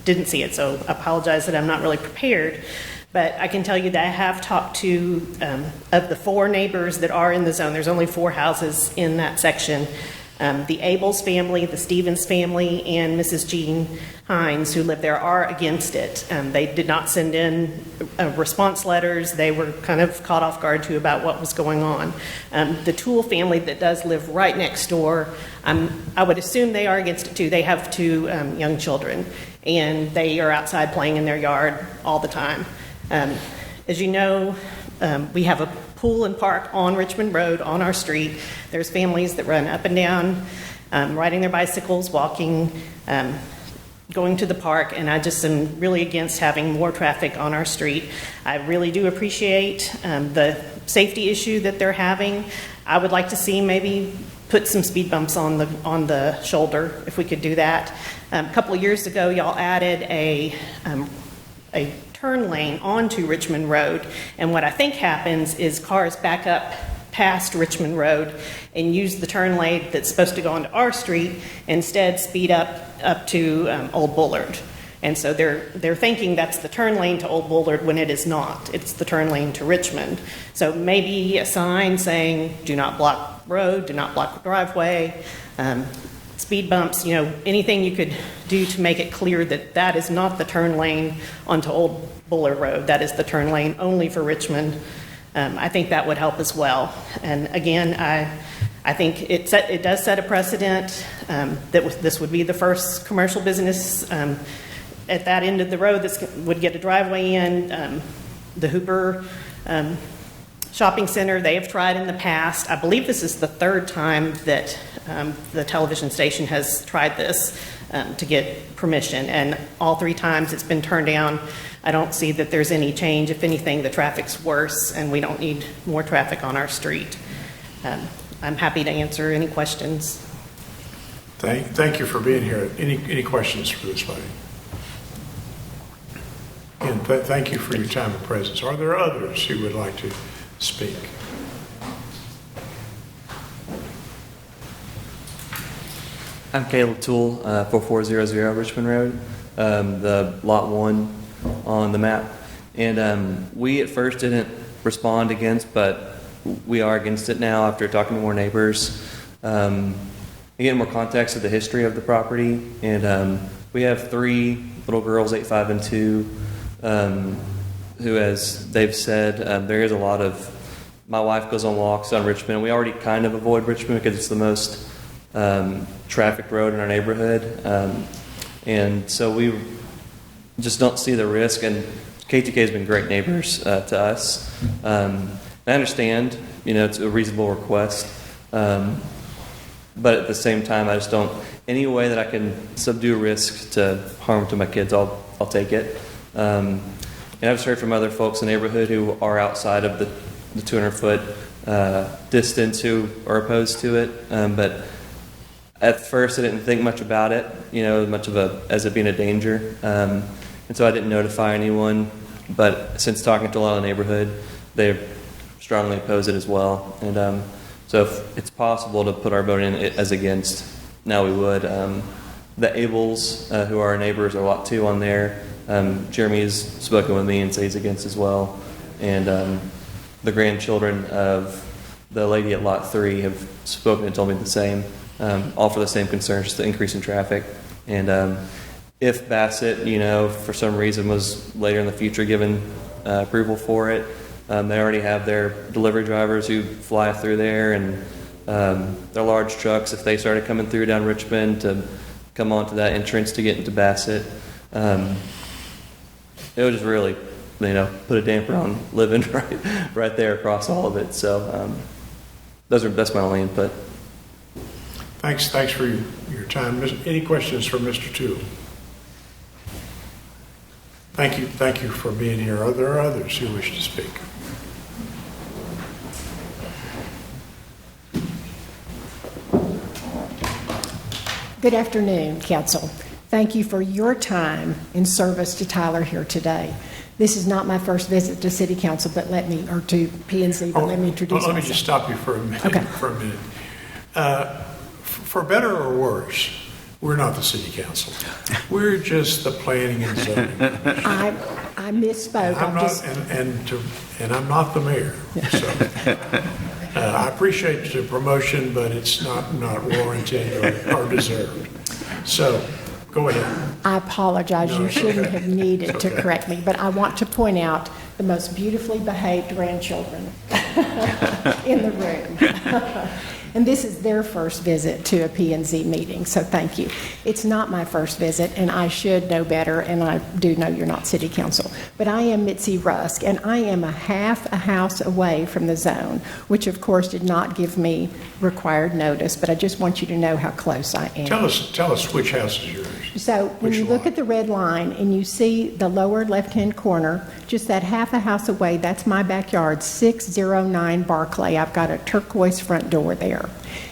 didn't see it. So I apologize that I'm not really prepared. But I can tell you that I have talked to, of the 4 neighbors that are in the zone, there's only 4 houses in that section. The Abels family, the Stevens family, and Mrs. Jean Hines, who live there, are against it. They did not send in response letters. They were kind of caught off guard, too, about what was going on. The Toole family that does live right next door, I would assume they are against it, too. They have 2 young children, and they are outside playing in their yard all the time. As you know, we have a pool and park on Richmond Road on our street. There's families that run up and down, riding their bicycles, walking, going to the park, and I just am really against having more traffic on our street. I really do appreciate the safety issue that they're having. I would like to see maybe put some speed bumps on the shoulder, if we could do that. A couple of years ago, y'all added a turn lane onto Richmond Road, and what I think happens is cars back up past Richmond Road and use the turn lane that's supposed to go onto our street, instead speed up to Old Bullard. And so they're thinking that's the turn lane to Old Bullard when it is not. It's the turn lane to Richmond. So maybe a sign saying, do not block road, do not block the driveway, speed bumps, anything you could do to make it clear that that is not the turn lane onto Old Bullard Road. That is the turn lane only for Richmond. I think that would help as well. And again, I think it does set a precedent that this would be the first commercial business at that end of the road that would get a driveway in. The Hooper Shopping Center, they have tried in the past. I believe this is the 3rd time that the television station has tried this to get permission, and all 3 times it's been turned down. I don't see that there's any change. If anything, the traffic's worse, and we don't need more traffic on our street. I'm happy to answer any questions. Thank you for being here. Any questions for this lady? And thank you for your time and presence. Are there others who would like to speak? I'm Caleb Toole, 4400 Richmond Road, the Lot 1 on the map. And we at first didn't respond against, but we are against it now after talking to more neighbors. Getting more context of the history of the property. And we have 3 little girls, 8, 5, and 2, who, as they've said, there is a lot of, my wife goes on walks on Richmond. We already kind of avoid Richmond because it's the most traffic road in our neighborhood. And so we just don't see the risk. And KTK has been great neighbors to us. I understand, it's a reasonable request. But at the same time, I just don't, any way that I can subdue risk to harm to my kids, I'll take it. And I've heard from other folks in the neighborhood who are outside of the 200-foot distance who are opposed to it. But at first, I didn't think much about it, as it being a danger. And so I didn't notify anyone. But since talking to a lot of the neighborhood, they strongly oppose it as well. And so if it's possible to put our vote in as against, now we would. The Abels, who are our neighbors, are Lot 2 on there. Jeremy has spoken with me and says he's against as well. And the grandchildren of the lady at Lot 3 have spoken and told me the same, all for the same concerns, just the increase in traffic. And if Bassett, for some reason was later in the future given approval for it, they already have their delivery drivers who fly through there, and their large trucks, if they started coming through down Richmond to come onto that entrance to get into Bassett. it would just really, put a damper on living right there across all of it. So that's my only input. Thanks for your time. Any questions for Mr. Toole? Thank you for being here. Are there others who wish to speak? Good afternoon, Council. Thank you for your time in service to Tyler here today. This is not my first visit to City Council, but to P&Z, but let me introduce myself. Let me just stop you for a minute. Okay. For better or worse, we're not the City Council. We're just the Planning and Zoning. I misspoke. And I'm not the mayor. So I appreciate the promotion, but it's not warranted or deserved. So go ahead. I apologize. You shouldn't have needed to correct me, but I want to point out the most beautifully behaved grandchildren in the room. And this is their first visit to a P&Z meeting, so thank you. It's not my first visit, and I should know better, and I do know you're not City Council. But I am Mitzi Rusk, and I am a half a house away from the zone, which of course did not give me required notice, but I just want you to know how close I am. Tell us which house is yours. So when you look at the red line and you see the lower left-hand corner, just that half a house away, that's my backyard, 609 Barclay. I've got a turquoise front door there.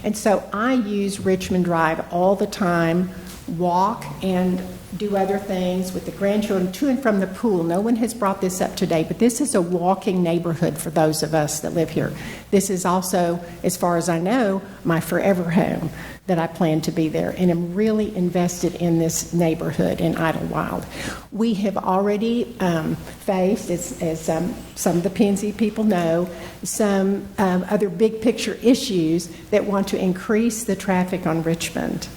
And so I use Richmond Drive all the time, walk and do other things with the grandchildren to and from the pool. No one has brought this up today, but this is a walking neighborhood for those of us that live here. This is also, as far as I know, my forever home that I plan to be there, and am really invested in this neighborhood in Idlewild. We have already faced, as some of the P&Z people know, some other big picture issues that want to increase the traffic on Richmond.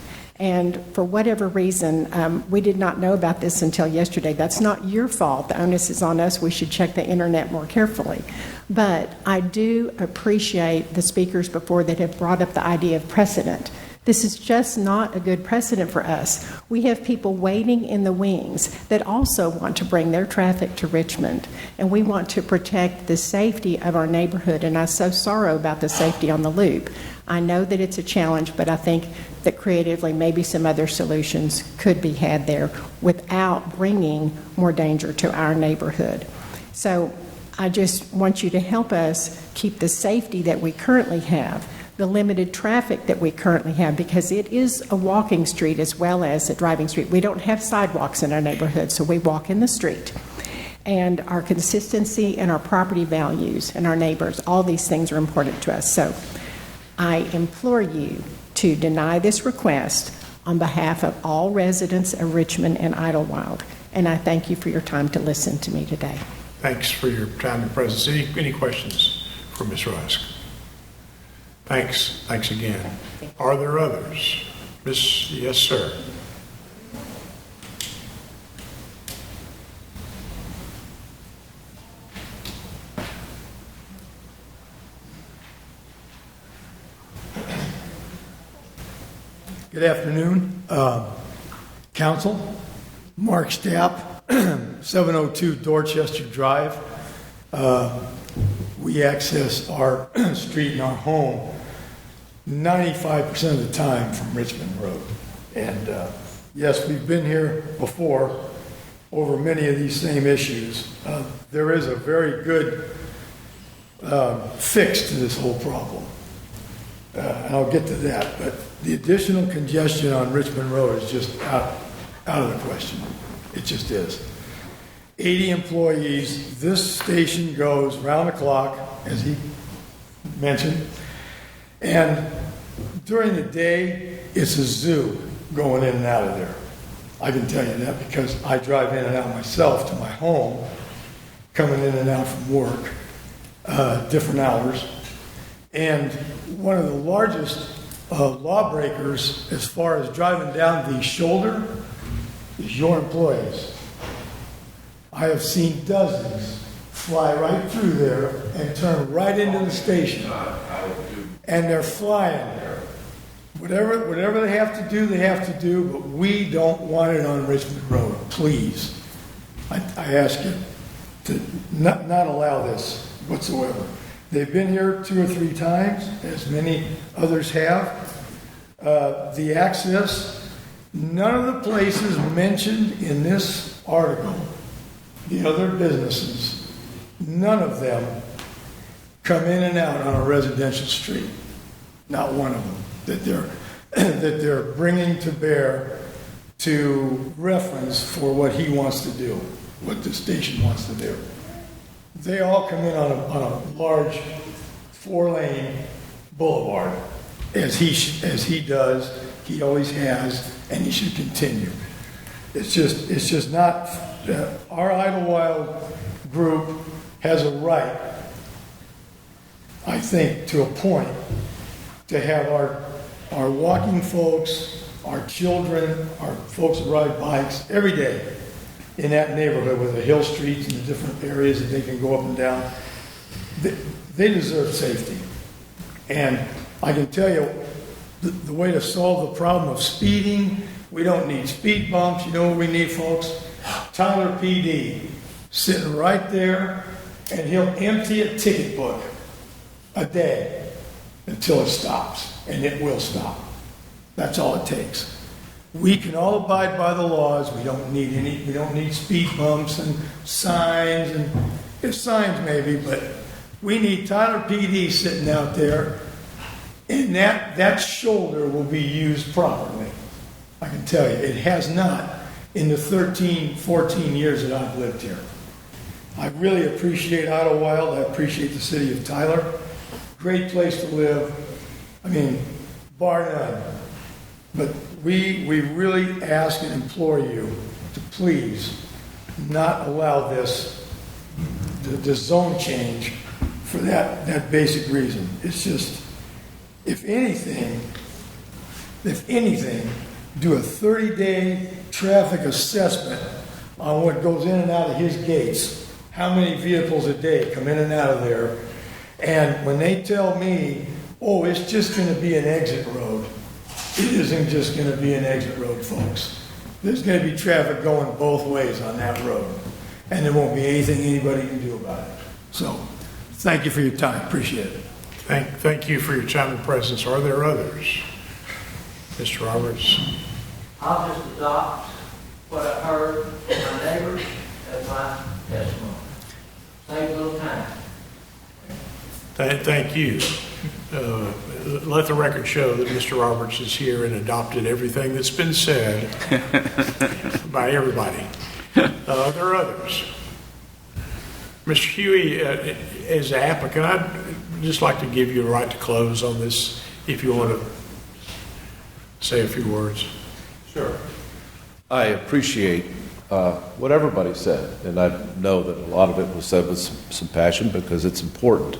And for whatever reason, we did not know about this until yesterday. That's not your fault. The onus is on us. We should check the internet more carefully. But I do appreciate the speakers before that have brought up the idea of precedent. This is just not a good precedent for us. We have people waiting in the wings that also want to bring their traffic to Richmond, and we want to protect the safety of our neighborhood, and I so sorrow about the safety on the loop. I know that it's a challenge, but I think that creatively maybe some other solutions could be had there without bringing more danger to our neighborhood. So I just want you to help us keep the safety that we currently have, the limited traffic that we currently have, because it is a walking street as well as a driving street. We don't have sidewalks in our neighborhood, so we walk in the street. And our consistency and our property values and our neighbors, all these things are important to us. So I implore you to deny this request on behalf of all residents of Richmond and Idlewild. And I thank you for your time to listen to me today. Thanks for your time and presence. Any questions for Ms. Rusk? Thanks again. Are there others? Yes, sir. Good afternoon, Council. Mark Stapp, 702 Dorchester Drive. We access our street and our home 95% of the time from Richmond Road. And yes, we've been here before over many of these same issues. There is a very good fix to this whole problem. And I'll get to that, but the additional congestion on Richmond Road is just out of the question. It just is. 80 employees. This station goes round the clock, as he mentioned, and during the day, it's a zoo going in and out of there. I can tell you that because I drive in and out myself to my home, coming in and out from work, different hours. And one of the largest lawbreakers as far as driving down the shoulder is your employees. I have seen dozens fly right through there and turn right into the station. And they're flying there. Whatever they have to do, but we don't want it on Richmond Road, please. I ask you to not allow this whatsoever. They've been here 2 or 3 times, as many others have. The access, none of the places mentioned in this article, the other businesses, none of them come in and out on a residential street. Not one of them that they're bringing to bear to reference for what he wants to do, what the station wants to do. They all come in on a large 4-lane boulevard, as he does, he always has, and he should continue. It's just not. Our Idlewild group has a right, I think, to a point, to have our walking folks, our children, our folks that ride bikes every day in that neighborhood with the hill streets and the different areas that they can go up and down. They deserve safety. And I can tell you, the way to solve the problem of speeding, we don't need speed bumps. You know what we need, folks? Tyler PD sitting right there, and he'll empty a ticket book a day until it stops, and it will stop. That's all it takes. We can all abide by the laws. We don't need speed bumps and signs, and there's signs maybe, but we need Tyler PD sitting out there, and that shoulder will be used properly. I can tell you, it has not in the 13, 14 years that I've lived here. I really appreciate Idlewild. I appreciate the city of Tyler. Great place to live. I mean, bar none. But we really ask and implore you to please not allow this zone change for that basic reason. It's just, if anything, do a 30-day traffic assessment on what goes in and out of his gates. How many vehicles a day come in and out of there? And when they tell me, oh, it's just going to be an exit road, it isn't just going to be an exit road, folks. There's going to be traffic going both ways on that road. And there won't be anything anybody can do about it. So, thank you for your time. Appreciate it. Thank you for your time and presence. Are there others? Mr. Roberts. I'll just adopt what I heard from my neighbors as my testimony. Save a little time. Thank you. Let the record show that Mr. Roberts is here and adopted everything that's been said by everybody. There are others. Mr. Huey, as the applicant, I'd just like to give you a right to close on this if you want to say a few words. Sure. I appreciate what everybody said, and I know that a lot of it was said with some passion because it's important.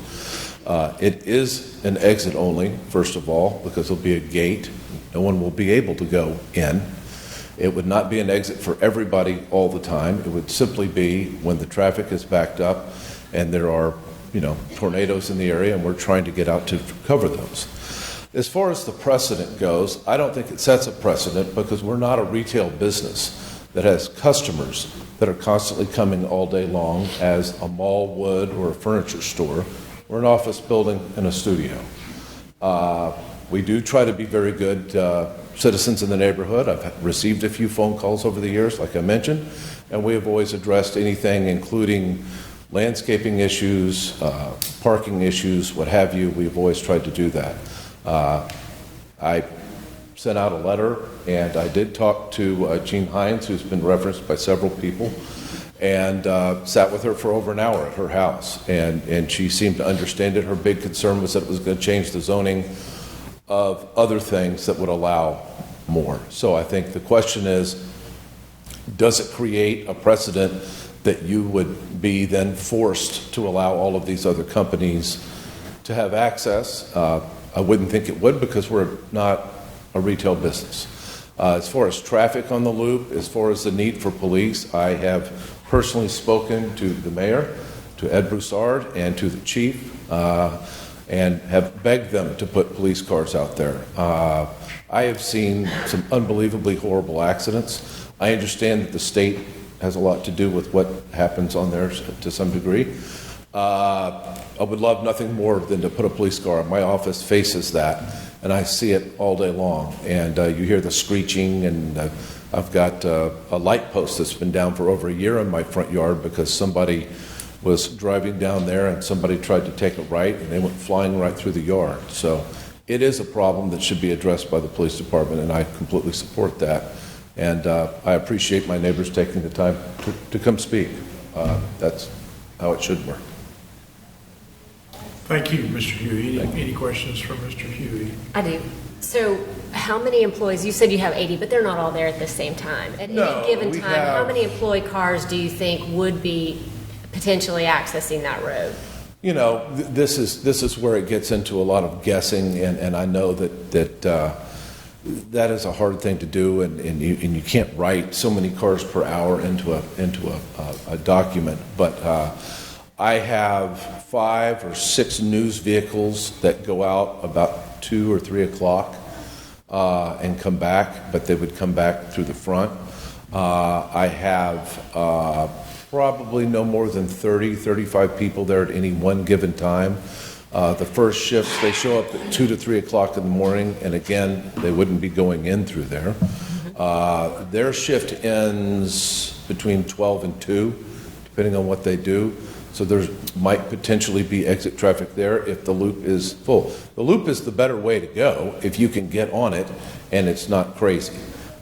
It is an exit only, first of all, because there'll be a gate. No one will be able to go in. It would not be an exit for everybody all the time. It would simply be when the traffic is backed up and there are, tornadoes in the area and we're trying to get out to cover those. As far as the precedent goes, I don't think it sets a precedent because we're not a retail business that has customers that are constantly coming all day long as a mall would or a furniture store. We're an office building and a studio. We do try to be very good citizens in the neighborhood. I've received a few phone calls over the years, like I mentioned, and we have always addressed anything, including landscaping issues, parking issues, what have you. We've always tried to do that. I sent out a letter, and I did talk to Jean Hines, who's been referenced by several people, and sat with her for over an hour at her house. And she seemed to understand it. Her big concern was that it was going to change the zoning of other things that would allow more. So I think the question is, does it create a precedent that you would be then forced to allow all of these other companies to have access? I wouldn't think it would because we're not a retail business. As far as traffic on the loop, as far as the need for police, I have personally spoken to the mayor, to Ed Broussard, and to the chief, and have begged them to put police cars out there. I have seen some unbelievably horrible accidents. I understand that the state has a lot to do with what happens on there to some degree. I would love nothing more than to put a police car. My office faces that, and I see it all day long. And you hear the screeching, and I've got a light post that's been down for over a year in my front yard because somebody was driving down there and somebody tried to take a right, and they went flying right through the yard. So it is a problem that should be addressed by the police department, and I completely support that. And I appreciate my neighbors taking the time to come speak. That's how it should work. Thank you, Mr. Huey. Any questions for Mr. Huey? I do. So how many employees, you said you have 80, but they're not all there at the same time. At any given time, how many employee cars do you think would be potentially accessing that road? You know, this is where it gets into a lot of guessing, and I know that is a hard thing to do, and you can't write so many cars per hour into a document. But I have 5 or 6 news vehicles that go out about 2 or 3 o'clock and come back, but they would come back through the front. I have probably no more than 30, 35 people there at any one given time. The first shifts, they show up at 2 to 3 o'clock in the morning, and again, they wouldn't be going in through there. Their shift ends between 12 and 2, depending on what they do. So there might potentially be exit traffic there if the loop is full. The loop is the better way to go if you can get on it and it's not crazy.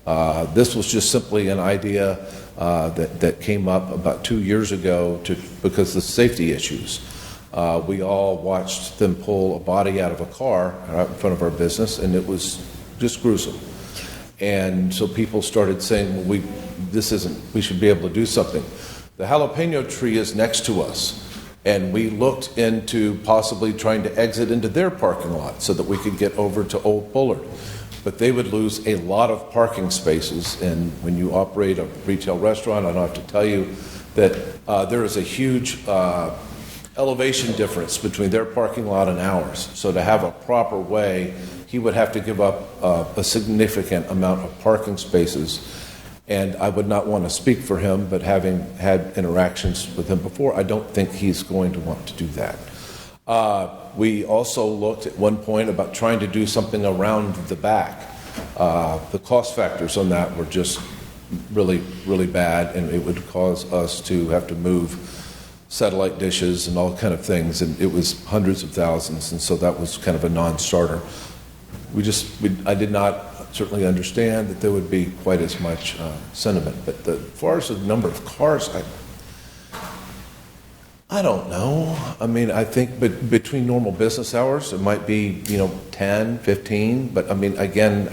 This was just simply an idea that came up about 2 years ago because of the safety issues. We all watched them pull a body out of a car right in front of our business, and it was just gruesome. And so people started saying, well, we should be able to do something. The jalapeno tree is next to us, and we looked into possibly trying to exit into their parking lot so that we could get over to Old Bullard. But they would lose a lot of parking spaces, and when you operate a retail restaurant, I don't have to tell you that there is a huge elevation difference between their parking lot and ours. So to have a proper way, he would have to give up a significant amount of parking spaces. And I would not want to speak for him, but having had interactions with him before, I don't think he's going to want to do that. We also looked at one point about trying to do something around the back. The cost factors on that were just really, really bad, and it would cause us to have to move satellite dishes and all kind of things, and it was hundreds of thousands, and so that was kind of a non-starter. I did not certainly understand that there would be quite as much sentiment, but as far as the number of cars, I don't know. I mean, I think between normal business hours, it might be, 10, 15, but I mean, again,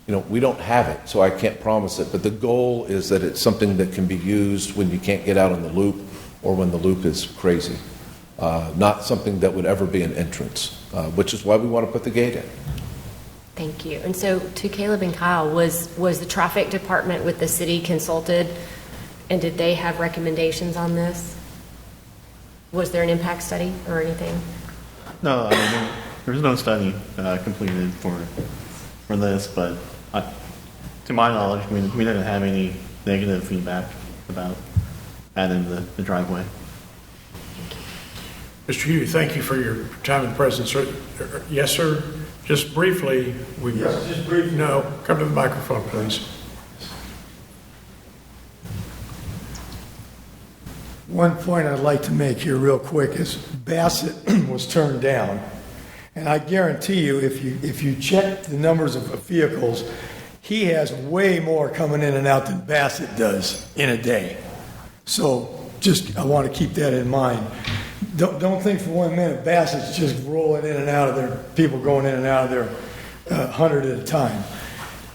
we don't have it, so I can't promise it, but the goal is that it's something that can be used when you can't get out on the loop or when the loop is crazy. Not something that would ever be an entrance, which is why we want to put the gate in. Thank you. And so to Caleb and Kyle, was the traffic department with the city consulted, and did they have recommendations on this? Was there an impact study or anything? No, there was no study completed for this, but to my knowledge, we didn't have any negative feedback about adding the driveway. Mr. Huey, thank you for your time and presence. Yes, sir? Just briefly. Yes, just briefly. No, come to the microphone, please. One point I'd like to make here real quick is Bassett was turned down. And I guarantee you, if you check the numbers of vehicles, he has way more coming in and out than Bassett does in a day. So I want to keep that in mind. Don't think for 1 minute Bassett's just rolling in and out of there, people going in and out of there 100 at a time.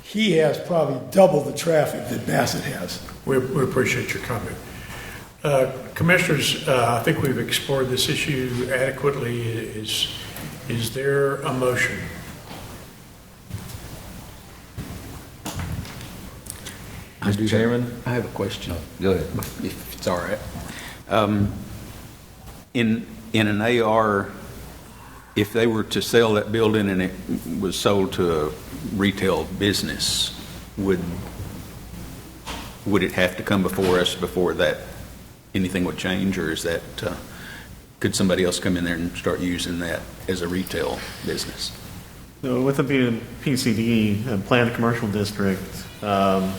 He has probably double the traffic that Bassett has. We appreciate your comment. Commissioners, I think we've explored this issue adequately. Is there a motion? Mr. Chairman, I have a question. Go ahead. If it's all right. In an AR, if they were to sell that building and it was sold to a retail business, would would it have to come before us before that, anything would change, or is that, could somebody else come in there and start using that as a retail business? So with it being a PCD, a planned commercial district, I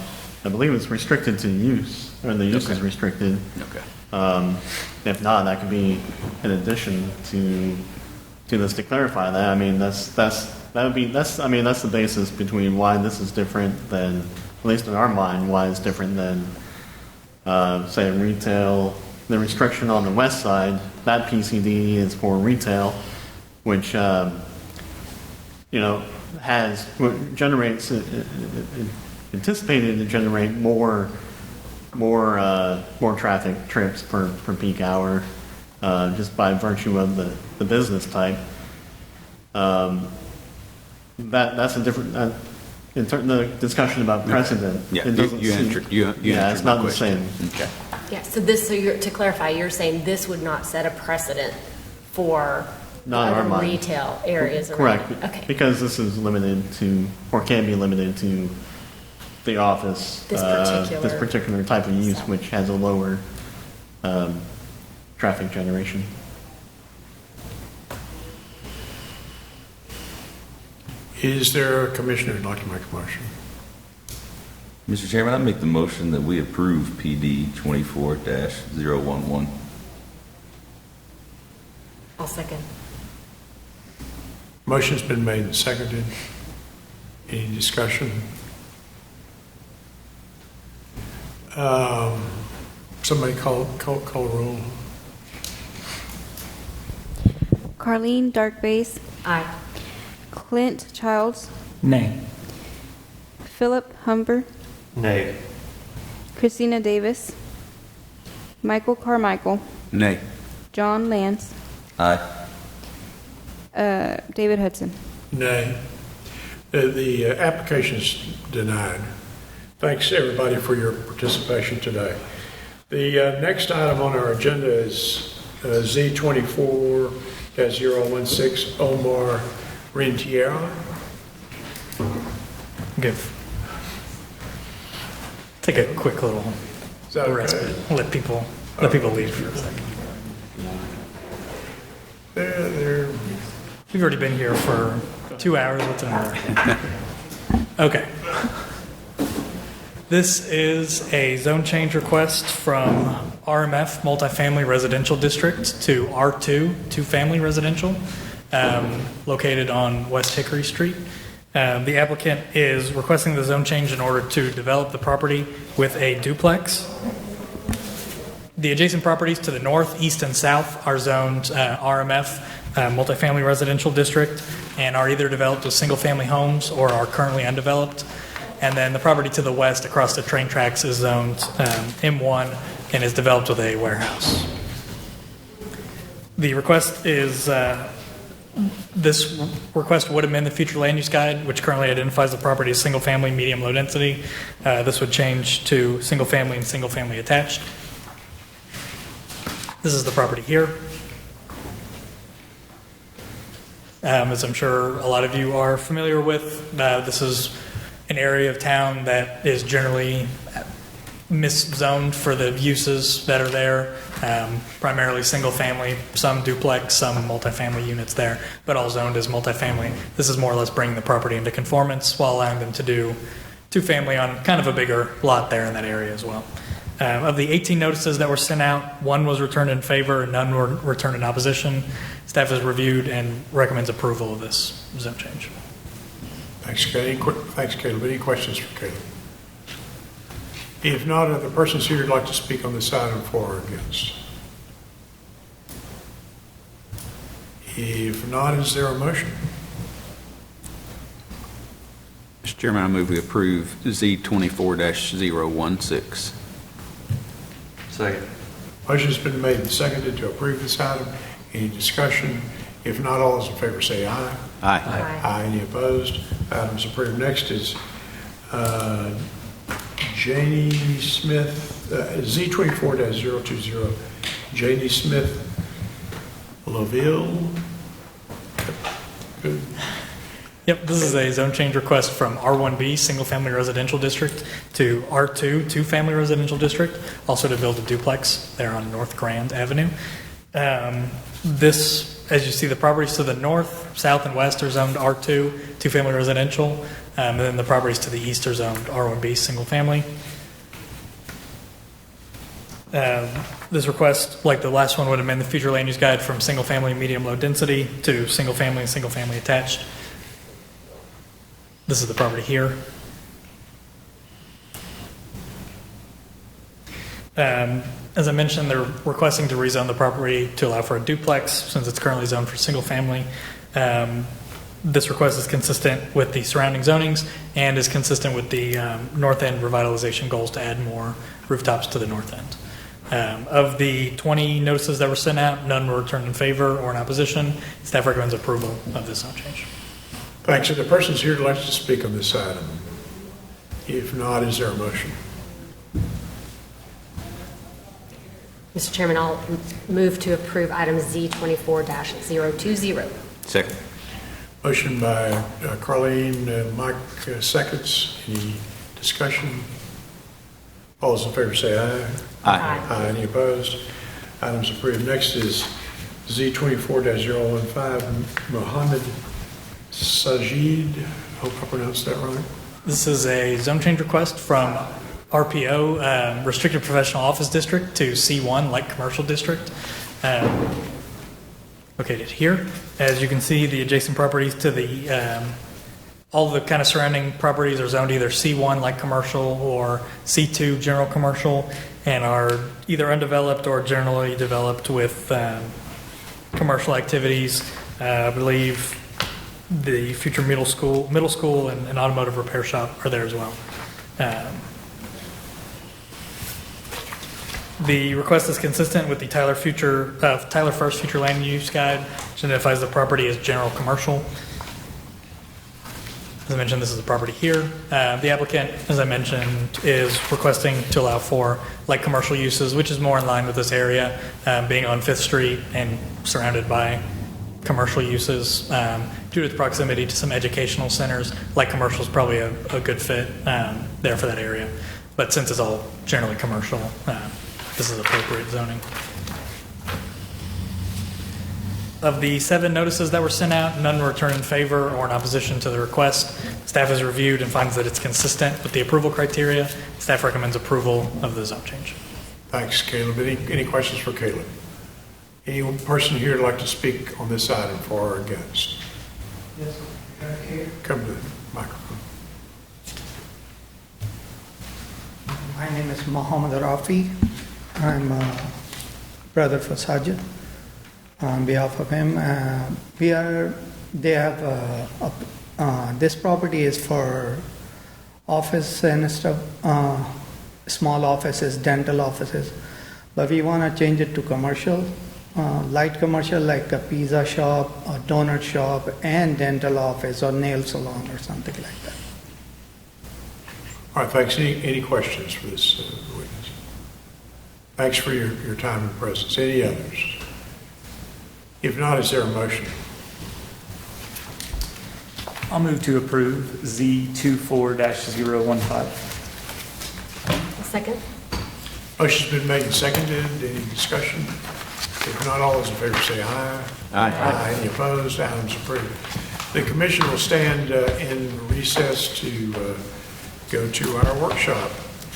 believe it's restricted to use, or the use is restricted. Okay. If not, that could be in addition to this to clarify that. I mean, that's the basis between why this is different than, at least in our mind, why it's different than, say, retail. The restriction on the west side, that PCD is for retail, which generates anticipated to generate more traffic trips per peak hour, just by virtue of the business type. That's a different. In the discussion about precedent, Yeah, it doesn't you seem- answered. You yeah, it's answered my not the question. same. Okay. Yeah, so to clarify, you're saying this would not set a precedent for Not in our other mind. retail areas around? Correct. Okay. Because this is limited to, or can be limited to, the office. This this particular type of use, which has a lower traffic generation. Is there a commissioner who'd like to make a motion? Mr. Chairman, I make the motion that we approve PD 24-011. I'll second. Motion's been made and seconded. Any discussion? Somebody call a roll. Carlene Darkbase. Aye. Clint Childs. Nay. Philip Humber. Nay. Christina Davis. Michael Carmichael. Nay. John Lance. Aye. David Hudson. Nay. The application is denied. Thanks, everybody, for your participation today. The next item on our agenda is Z24-016, Omar Rentiera. Take a quick little Is that okay? respite. Let people leave for a second. We've already been here for 2 hours. What's another? Okay. This is a zone change request from RMF Multifamily Residential District to R2 Two-Family Residential, located on West Hickory Street. The applicant is requesting the zone change in order to develop the property with a duplex. The adjacent properties to the north, east, and south are zoned RMF Multifamily Residential District and are either developed with single-family homes or are currently undeveloped. And then the property to the west across the train tracks is zoned M1 and is developed with a warehouse. The request is, this request would amend the future land use guide, which currently identifies the property as single-family, medium, low density. This would change to single-family and single-family attached. This is the property here. As I'm sure a lot of you are familiar with, this is an area of town that is generally miszoned for the uses that are there, primarily single family, some duplex, some multifamily units there, but all zoned as multifamily. This is more or less bringing the property into conformance while allowing them to do two-family on kind of a bigger lot there in that area as well. Of the 18 notices that were sent out, 1 was returned in favor and none were returned in opposition. Staff has reviewed and recommends approval of this zone change. Thanks, Caleb. Any questions for Caleb? If not, are the persons here who'd like to speak on this item for or against? If not, is there a motion? Mr. Chairman, I move we approve Z24-016. Second. Motion's been made and seconded to approve this item. Any discussion? If not, all those in favor say aye. Aye. Aye. Any opposed? Item's approved. Next is Janie Smith, Z24-020, Janie Smith, Laville. Good. Yep, this is a zone change request from R1B, Single Family Residential District, to R2, Two Family Residential District, also to build a duplex there on North Grand Avenue. This, as you see, the properties to the north, south, and west are zoned R2, Two Family Residential, and then the properties to the east are zoned R1B, Single Family. This request, like the last one, would amend the future land use guide from single family medium low density to single family and single family attached. This is the property here. As I mentioned, they're requesting to rezone the property to allow for a duplex since it's currently zoned for single family. This request is consistent with the surrounding zonings and is consistent with the north end revitalization goals to add more rooftops to the north end. Of the 20 notices that were sent out, none were returned in favor or in opposition. Staff recommends approval of this zone change. Thanks. Are there persons here who'd like to speak on this item? If not, is there a motion? Mr. Chairman, I'll move to approve item Z24-020. Second. Motion by Carleen, Mike seconds. Any discussion? All those in favor say aye. Aye. Aye. Any opposed? Items approved. Next is Z24-015, Mohammed Sajid. Hope I pronounced that right. This is a zone change request from RPO, Restricted Professional Office District, to C1, Light Commercial District, located here. As you can see, the adjacent properties to the, all the kind of surrounding properties are zoned either C1, Light Commercial, or C2, General Commercial, and are either undeveloped or generally developed with commercial activities. I believe the future middle school and an automotive repair shop are there as well. The request is consistent with the Tyler First Future Land Use Guide, which identifies the property as general commercial. As I mentioned, this is the property here. The applicant, as I mentioned, is requesting to allow for light commercial uses, which is more in line with this area, being on 5th Street and surrounded by commercial uses. Due to the proximity to some educational centers, light commercial is probably a good fit there for that area. But since it's all generally commercial, this is appropriate zoning. Of the 7 notices that were sent out, none were returned in favor or in opposition to the request. Staff has reviewed and finds that it's consistent with the approval criteria. Staff recommends approval of the zone change. Thanks, Caleb. Any questions for Caleb? Any person here would like to speak on this item for or against? Yes, right here. Come to the microphone. My name is Mohammed Rafi. I'm a brother for Sajid. On behalf of him, this property is for office and stuff, small offices, dental offices, but we want to change it to commercial, light commercial, like a pizza shop, a donut shop, and dental office or nail salon or something like that. All right, thanks. Any questions for this witness? Thanks for your time and presence. Any others? If not, is there a motion? I'll move to approve Z24-015. Second. Motion's been made and seconded. Any discussion? If not, all those in favor say aye. Aye. Aye. Any opposed? Items approved. The commission will stand in recess to go to our workshop.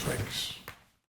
Thanks.